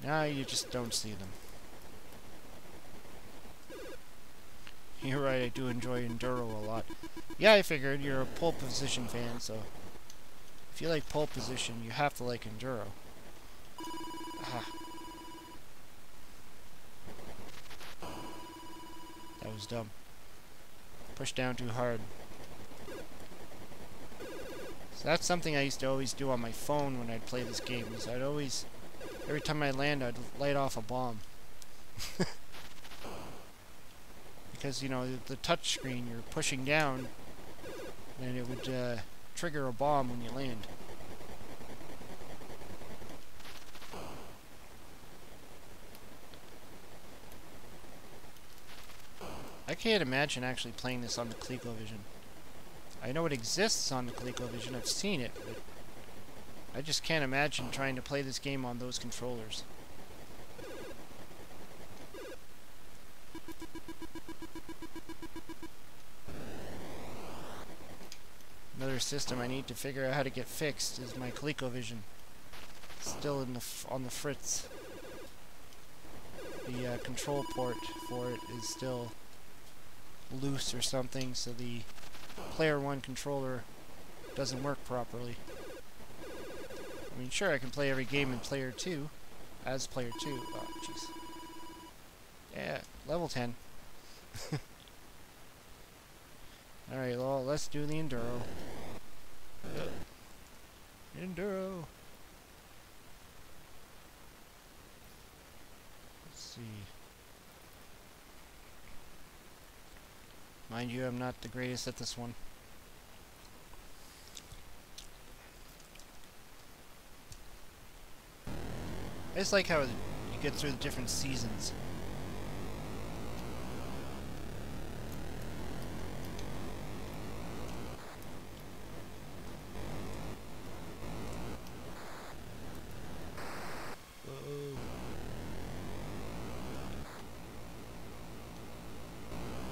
Now you just don't see them. You're right, I do enjoy Enduro a lot. Yeah, I figured you're a pole position fan, so if you like pole position, you have to like Enduro. Ah. That was dumb. Pushed down too hard. So that's something I used to always do on my phone when I'd play this game, is I'd always, every time I land, I'd light off a bomb. Because, you know, the touch screen, you're pushing down, and it would trigger a bomb when you land. I can't imagine actually playing this on the ColecoVision. I know it exists on the ColecoVision, I've seen it, but I just can't imagine trying to play this game on those controllers. Another system I need to figure out how to get fixed is my ColecoVision. Still on the fritz. The control port for it is still loose or something, so the Player 1 controller doesn't work properly. I mean, sure, I can play every game in Player 2, as Player 2. Oh, jeez. Yeah, level 10. Alright, well, let's do the Enduro. Enduro! Let's see. Mind you, I'm not the greatest at this one. I just like how you get through the different seasons.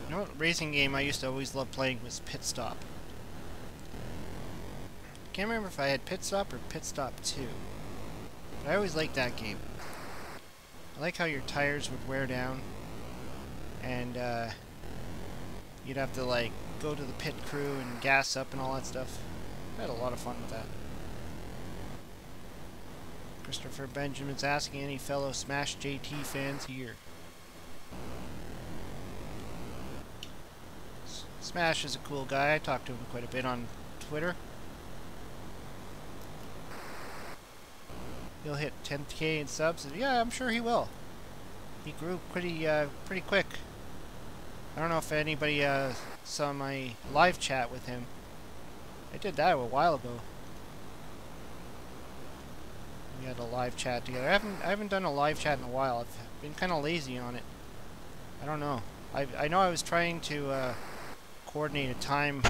You know what racing game I used to always love playing was Pit Stop. Can't remember if I had Pit Stop or Pit Stop 2. But I always liked that game. I like how your tires would wear down and you'd have to like go to the pit crew and gas up and all that stuff. I had a lot of fun with that. Christopher Benjamin's asking any fellow Smash JT fans here. Smash is a cool guy. I talk to him quite a bit on Twitter. he'll hit 10K in subs. And yeah, I'm sure he will. He grew pretty quick. I don't know if anybody saw my live chat with him. I did that a while ago. We had a live chat together. I haven't done a live chat in a while. I've been kind of lazy on it. I don't know. I know I was trying to coordinate a time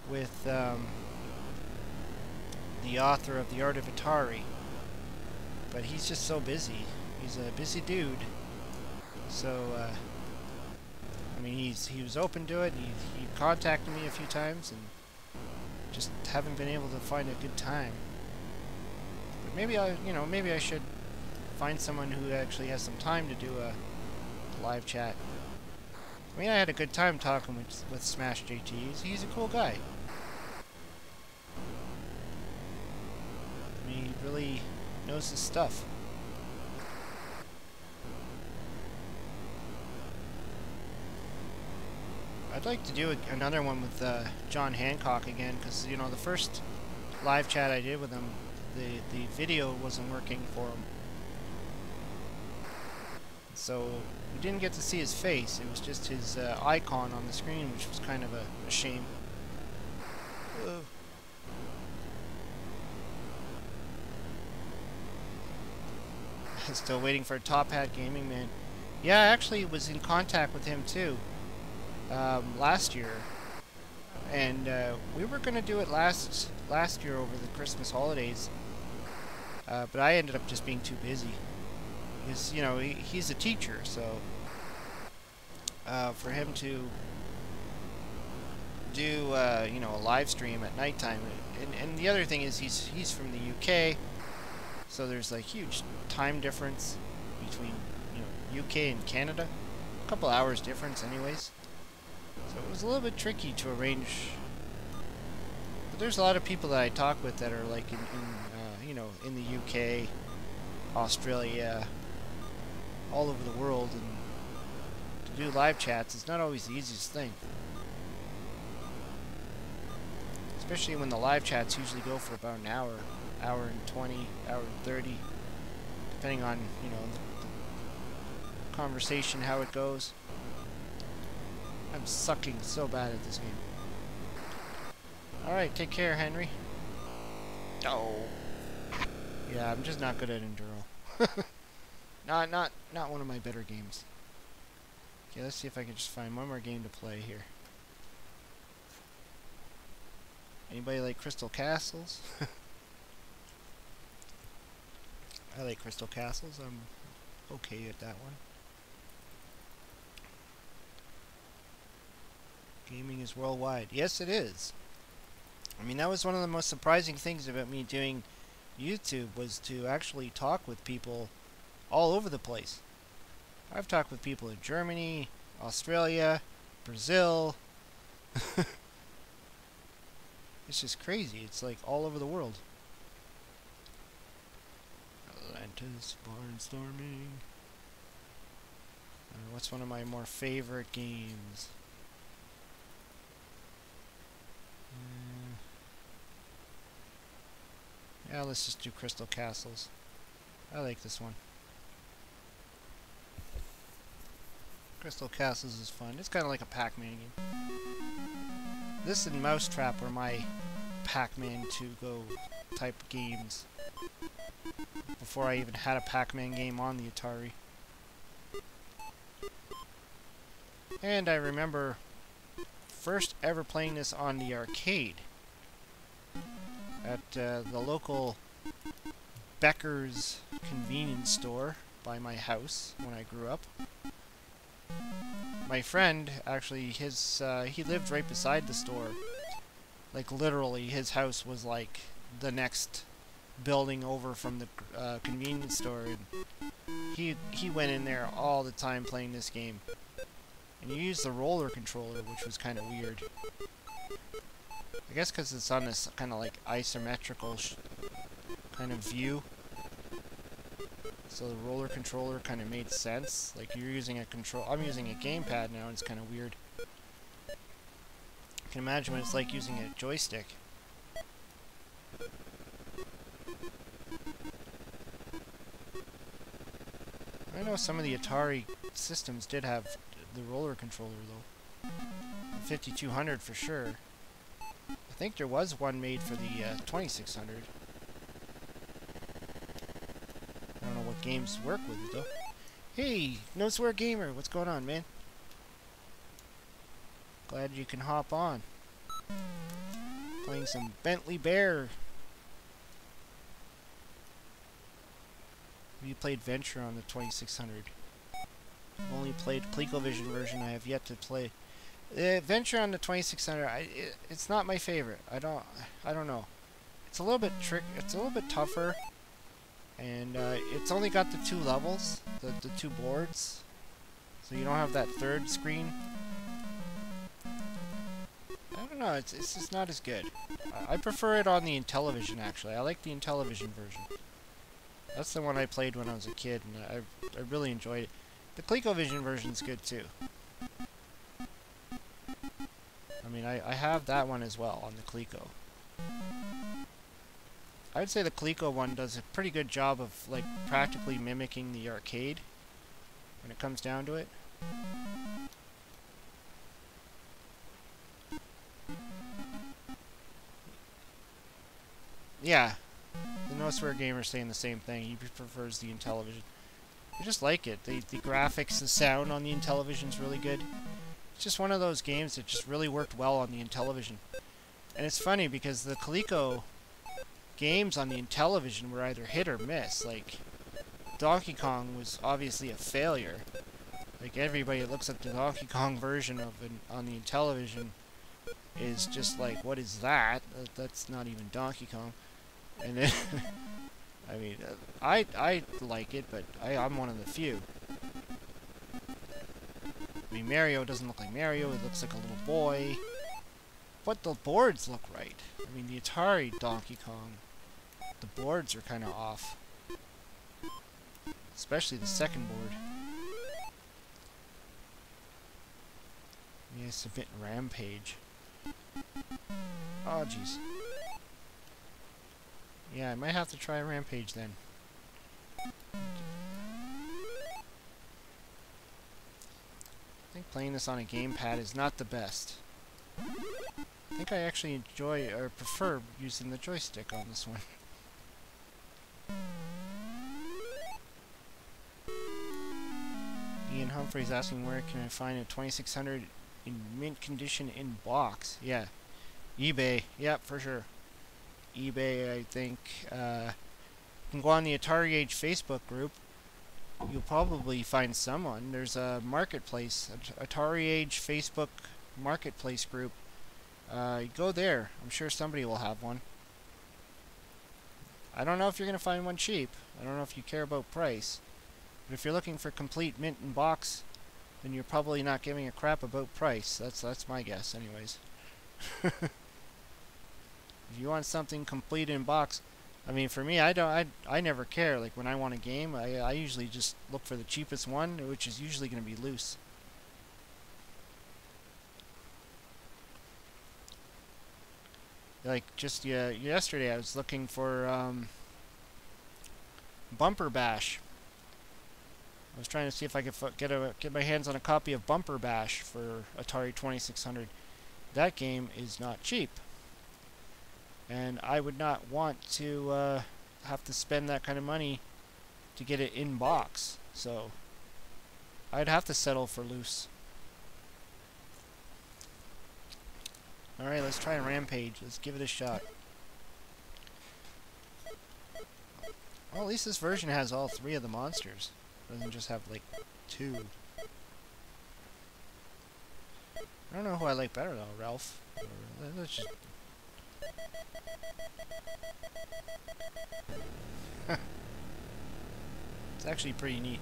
with the author of The Art of Atari, but he's just so busy. He's a busy dude. So I mean, he was open to it. He contacted me a few times, and just haven't been able to find a good time. But maybe maybe I should find someone who actually has some time to do a live chat. I mean, I had a good time talking with Smash JT. He's a cool guy. I mean, he really knows his stuff. I'd like to do another one with John Hancock again, because you know the first live chat I did with him, the video wasn't working for him, so we didn't get to see his face. It was just his icon on the screen, which was kind of a shame. Ugh. Still waiting for Top Hat Gaming Man. Yeah, I actually was in contact with him too. Last year, and we were gonna do it last year over the Christmas holidays, but I ended up just being too busy because you know he's a teacher, so for him to do you know a live stream at nighttime, and the other thing is he's from the UK, so there's like huge time difference between UK and Canada, a couple hours difference anyways. So it was a little bit tricky to arrange, but there's a lot of people that I talk with that are like in the UK, Australia, all over the world, and to do live chats is not always the easiest thing. Especially when the live chats usually go for about an hour, hour and 20, hour and 30, depending on the conversation, how it goes. I'm sucking so bad at this game. Alright, take care, Henry. Oh. Yeah, I'm just not good at Enduro. not one of my better games. Okay, let's see if I can just find one more game to play here. Anybody like Crystal Castles? I like Crystal Castles. I'm okay at that one. Gaming is worldwide. Yes, it is. I mean, that was one of the most surprising things about me doing YouTube, was to actually talk with people all over the place. I've talked with people in Germany, Australia, Brazil. It's just crazy. It's like all over the world. Atlantis, barnstorming. What's one of my more favorite games? Yeah, let's just do Crystal Castles. I like this one. Crystal Castles is fun. It's kind of like a Pac-Man game. This and Mousetrap were my Pac-Man 2-go type games before I even had a Pac-Man game on the Atari. And I remember first ever playing this on the arcade at the local Becker's convenience store by my house when I grew up. My friend, actually, he lived right beside the store. Like, literally, his house was like the next building over from the convenience store, and he went in there all the time playing this game. And you used the roller controller, which was kind of weird. I guess because it's on this kind of like isometrical kind of view. So the roller controller kind of made sense. Like you're using a control. I'm using a gamepad now, and it's kind of weird. You can imagine what it's like using a joystick. I know some of the Atari systems did have the roller controller though. The 5200 for sure. I think there was one made for the 2600. I don't know what games work with it though. Hey, No Swear Gamer, what's going on, man? Glad you can hop on. Playing some Bentley Bear. You played Venture on the 2600. I've only played ColecoVision version. I have yet to play Venture on the 2600. It's not my favorite. I don't know. It's a little bit It's a little bit tougher, and it's only got the 2 levels, the 2 boards, so you don't have that 3rd screen. I don't know. It's just not as good. I prefer it on the Intellivision actually. I like the Intellivision version. That's the one I played when I was a kid, and I really enjoyed it. The ColecoVision version's good too. I mean, I have that one as well on the Coleco. I would say the Coleco one does a pretty good job of like practically mimicking the arcade when it comes down to it. Yeah. The No Swear Gamer saying the same thing. He prefers the Intellivision. I just like it. The graphics, the sound on the Intellivision's really good. It's just one of those games that just really worked well on the Intellivision. And it's funny because the Coleco games on the Intellivision were either hit or miss. Like, Donkey Kong was obviously a failure. Like, everybody that looks at the Donkey Kong version of it on the Intellivision is just like, what is that? That's not even Donkey Kong. And then, I mean, I like it, but I'm one of the few. I mean, Mario doesn't look like Mario, it looks like a little boy. But the boards look right. I mean, the Atari Donkey Kong, the boards are kind of off. Especially the second board. Yeah, submit Rampage. Oh, jeez. Yeah, I might have to try Rampage then. I think playing this on a gamepad is not the best. I think I actually enjoy or prefer using the joystick on this one. Ian Humphrey's asking where can I find a 2600 in mint condition in box. Yeah, eBay. Yep, for sure. eBay, I think. You can go on the Atari Age Facebook group. You'll probably find someone. There's a marketplace, Atari Age Facebook marketplace group. Go there. I'm sure somebody will have one. I don't know if you're going to find one cheap. I don't know if you care about price. But if you're looking for complete mint in box, then you're probably not giving a crap about price. That's my guess, anyways. If you want something complete in box, I mean, for me, I never care. Like when I want a game, I usually just look for the cheapest one, which is usually going to be loose. Like just yesterday, I was looking for Bumper Bash. I was trying to see if I could get my hands on a copy of Bumper Bash for Atari 2600. That game is not cheap. And I would not want to have to spend that kind of money to get it in box. So I'd have to settle for loose. Alright, let's try Rampage. Let's give it a shot. Well, at least this version has all 3 of the monsters. It doesn't just have, like, 2. I don't know who I like better, though. Ralph. Let's just... It's actually pretty neat.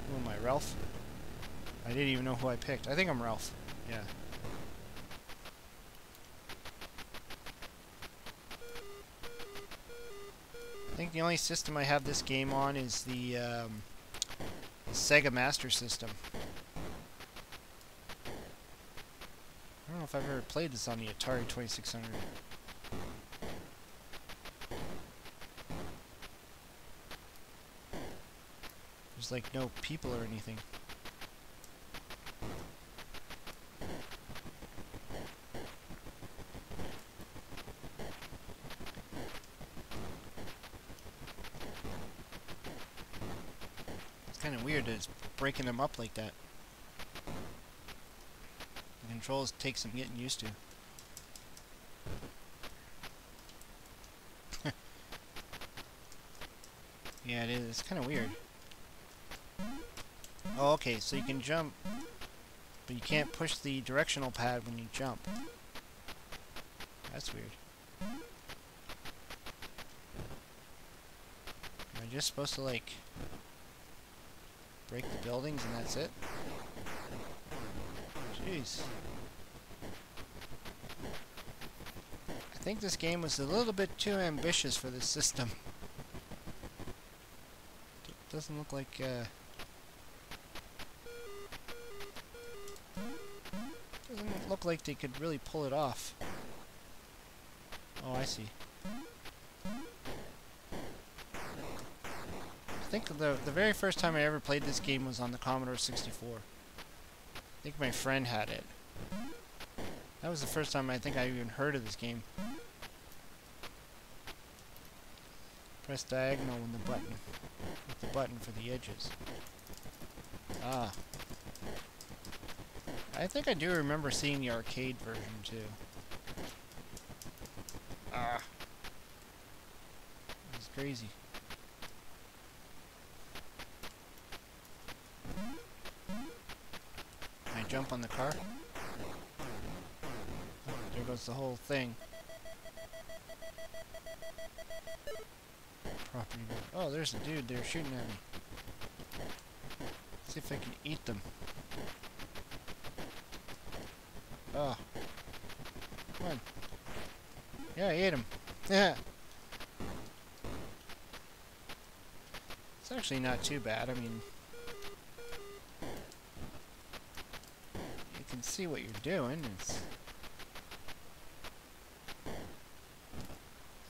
Who am I, Ralph? I didn't even know who I picked. I think I'm Ralph. Yeah. I think the only system I have this game on is the Sega Master System. I don't know if I've ever played this on the Atari 2600. There's like no people or anything. It's kind of weird that it's breaking them up like that. The controls take some getting used to. Yeah, it is. It's kind of weird. Oh, okay, so you can jump, but you can't push the directional pad when you jump. That's weird. Am I just supposed to, like, break the buildings and that's it? Jeez. I think this game was a little bit too ambitious for this system. Doesn't look like, doesn't look like they could really pull it off. Oh, I see. I think the very first time I ever played this game was on the Commodore 64. I think my friend had it. That was the first time I think I even heard of this game. Press diagonal on the button. With the button for the edges. Ah. I think I do remember seeing the arcade version too. Ah. It was crazy. Can I jump on the car? Oh, there goes the whole thing. Property. Oh, there's a dude there shooting at me. Let's see if I can eat them. Oh. Come on. Yeah, I ate him. Yeah. It's actually not too bad. I mean, you can see what you're doing. It's I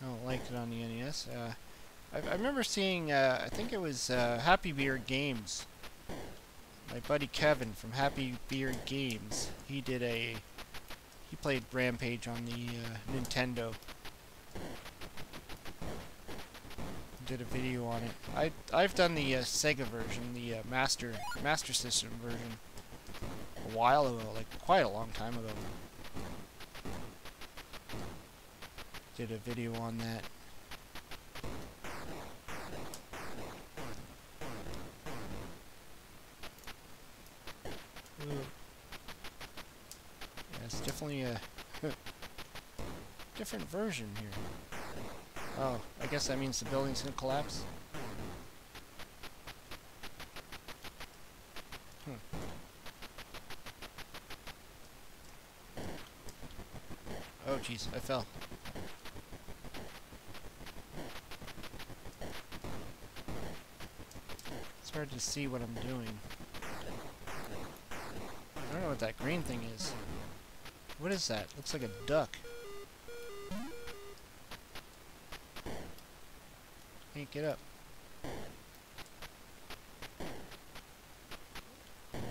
don't like it on the NES. I remember seeing, I think it was Happy Beard Games. My buddy Kevin from Happy Beard Games. He played Rampage on the Nintendo. Did a video on it. I've done the Sega version, the Master System version, a while ago, like quite a long time ago. Did a video on that. Yeah, it's definitely a different version here. Oh, I guess that means the building's gonna collapse. Oh jeez, I fell. It's hard to see what I'm doing. I don't know what that green thing is. What is that? Looks like a duck. Can't get up.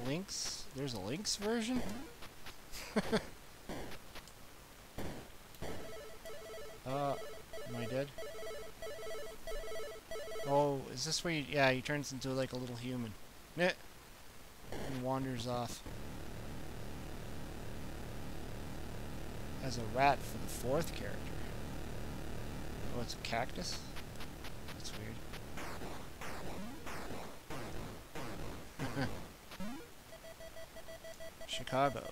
Lynx? There's a Lynx version? Am I dead? Oh, is this where you... Yeah, he turns into like a little human. Meh. And wanders off. As a rat for the fourth character. Oh, it's a cactus? That's weird. Chicago.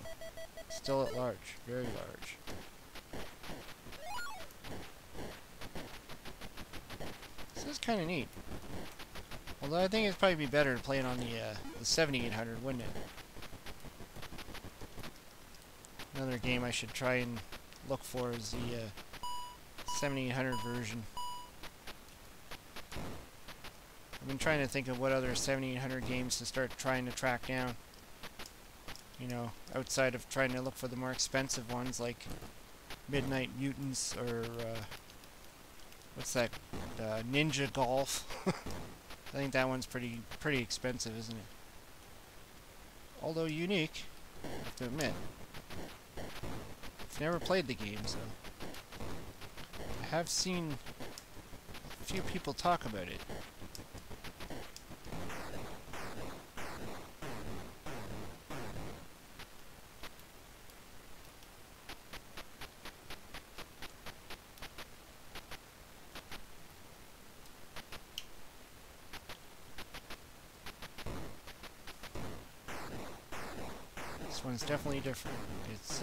Still at large. Very large. This is kind of neat. Although I think it'd probably be better to play it on the 7800, wouldn't it? Another game I should try and look for is the 7800 version. I've been trying to think of what other 7800 games to start trying to track down. You know, outside of trying to look for the more expensive ones like Midnight Mutants or what's that? Ninja Golf. I think that one's pretty expensive, isn't it? Although unique, I have to admit. I've never played the game, so I have seen a few people talk about it. This one's definitely different. It's,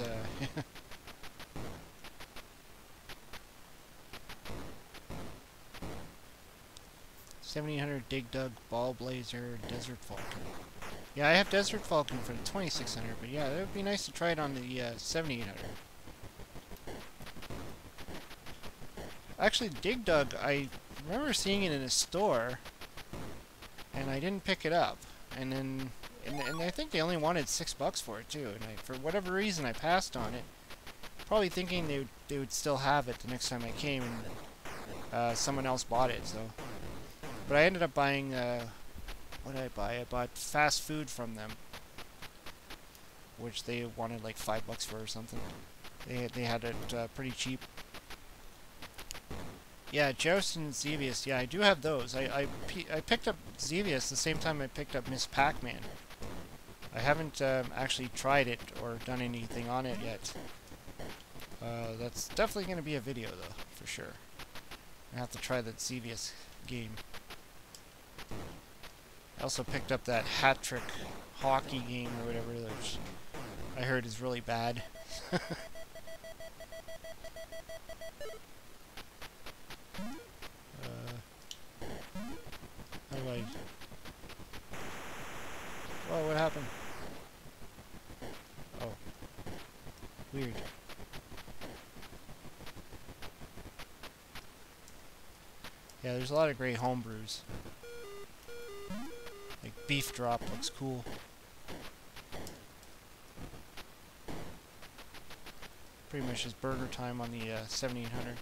7800 Dig Dug, Ball Blazer, Desert Falcon. Yeah, I have Desert Falcon for the 2600, but yeah, it would be nice to try it on the 7800. Actually, Dig Dug, I remember seeing it in a store, and I didn't pick it up. And then, and I think they only wanted $6 for it too. And for whatever reason, I passed on it, probably thinking they would still have it the next time I came, and someone else bought it. So. But I ended up buying, what did I buy? I bought fast food from them, which they wanted like $5 for or something. They had it pretty cheap. Yeah, Joust and Xevious. Yeah, I do have those. I picked up Xevious the same time I picked up Miss Pac-Man. I haven't actually tried it or done anything on it yet. That's definitely going to be a video though, for sure. I have to try that Xevious game. I also picked up that hat-trick hockey game or whatever, which I heard is really bad. How do I... Whoa, what happened? Oh. Weird. Yeah, there's a lot of great homebrews. Like Beef Drop looks cool. Pretty much just burger time on the 7800.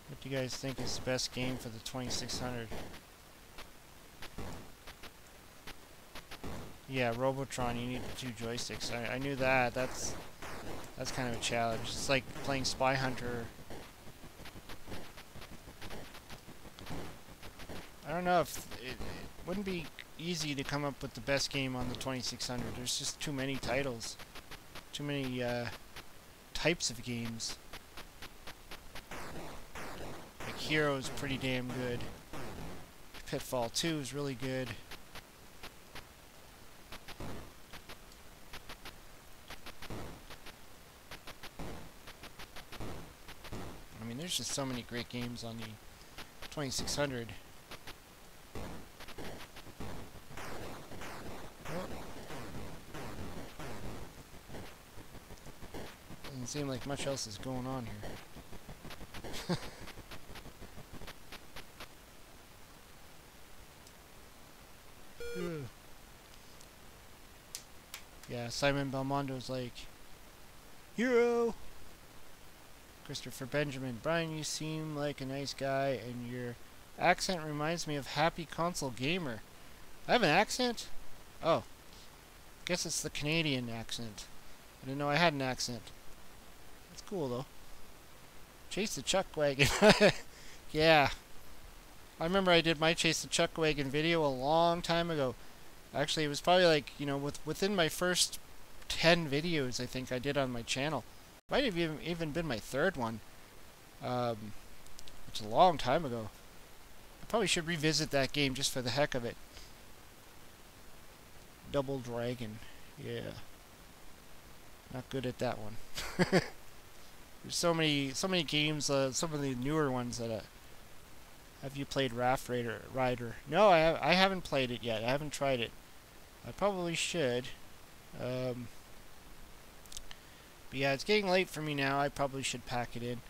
What do you guys think is the best game for the 2600? Yeah, Robotron, you need the 2 joysticks. I knew that. That's kind of a challenge. It's like playing Spy Hunter. I don't know if it wouldn't be easy to come up with the best game on the 2600. There's just too many titles. Too many types of games. Like Hero's pretty damn good. Pitfall 2 is really good. I mean, there's just so many great games on the 2600. Doesn't seem like much else is going on here. Yeah, Simon Belmondo's like, Hero! Christopher Benjamin, Brian, you seem like a nice guy, and your accent reminds me of Happy Console Gamer. I have an accent? Oh. Guess it's the Canadian accent. I didn't know I had an accent. That's cool, though. Chase the Chuck Wagon. Yeah. I remember I did my Chase the Chuck Wagon video a long time ago. Actually, it was probably like, you know, within my first 10 videos I think I did on my channel. Might have even been my third one. It's a long time ago. I probably should revisit that game just for the heck of it. Double Dragon. Yeah. Not good at that one. There's so many games, some of the newer ones that have you played Raft Rider? No, I haven't played it yet. I haven't tried it. I probably should. But yeah, it's getting late for me now. I probably should pack it in.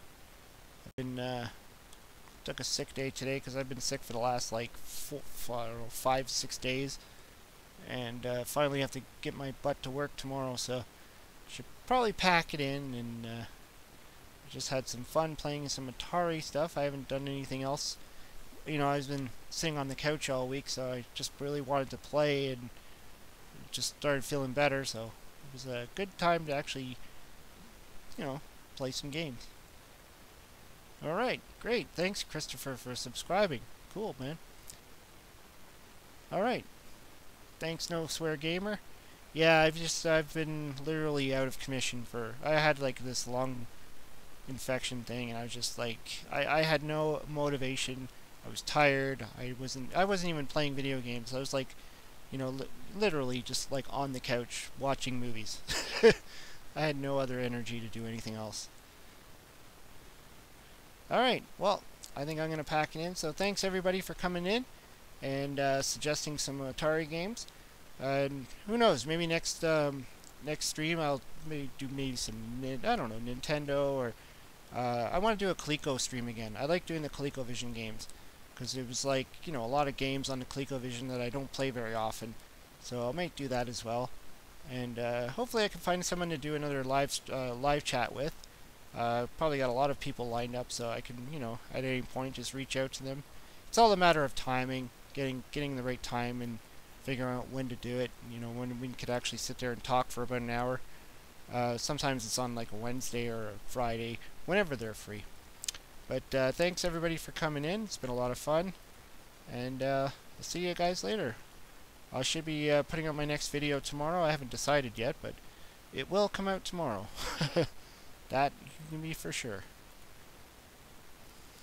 I've been took a sick day today because I've been sick for the last like 5-6 days, and finally have to get my butt to work tomorrow. So should probably pack it in and Just had some fun playing some Atari stuff. I haven't done anything else. You know, I've been sitting on the couch all week, so I just really wanted to play and just started feeling better, so it was a good time to actually, you know, play some games. Alright, great. Thanks, Christopher, for subscribing. Cool, man. Alright. Thanks, No Swear Gamer. Yeah, I've been literally out of commission for, I had like this lung infection thing, and I was just like, I had no motivation. I was tired. I wasn't even playing video games. I was like, you know, literally just like on the couch watching movies. I had no other energy to do anything else. Alright, well, I think I'm going to pack it in. So thanks everybody for coming in and suggesting some Atari games. And who knows, maybe next stream I'll maybe some, I don't know, Nintendo, or I want to do a Coleco stream again. I like doing the ColecoVision games, because it was like, you know, a lot of games on the ColecoVision that I don't play very often. So I might do that as well. And hopefully I can find someone to do another live chat with. Probably got a lot of people lined up, so I can, you know, at any point just reach out to them. It's all a matter of timing, getting the right time and figuring out when to do it. You know, when we could actually sit there and talk for about an hour. Sometimes it's on like a Wednesday or a Friday, whenever they're free. But thanks everybody for coming in. It's been a lot of fun, and I'll see you guys later. I should be putting out my next video tomorrow. I haven't decided yet, but it will come out tomorrow. That you can be for sure.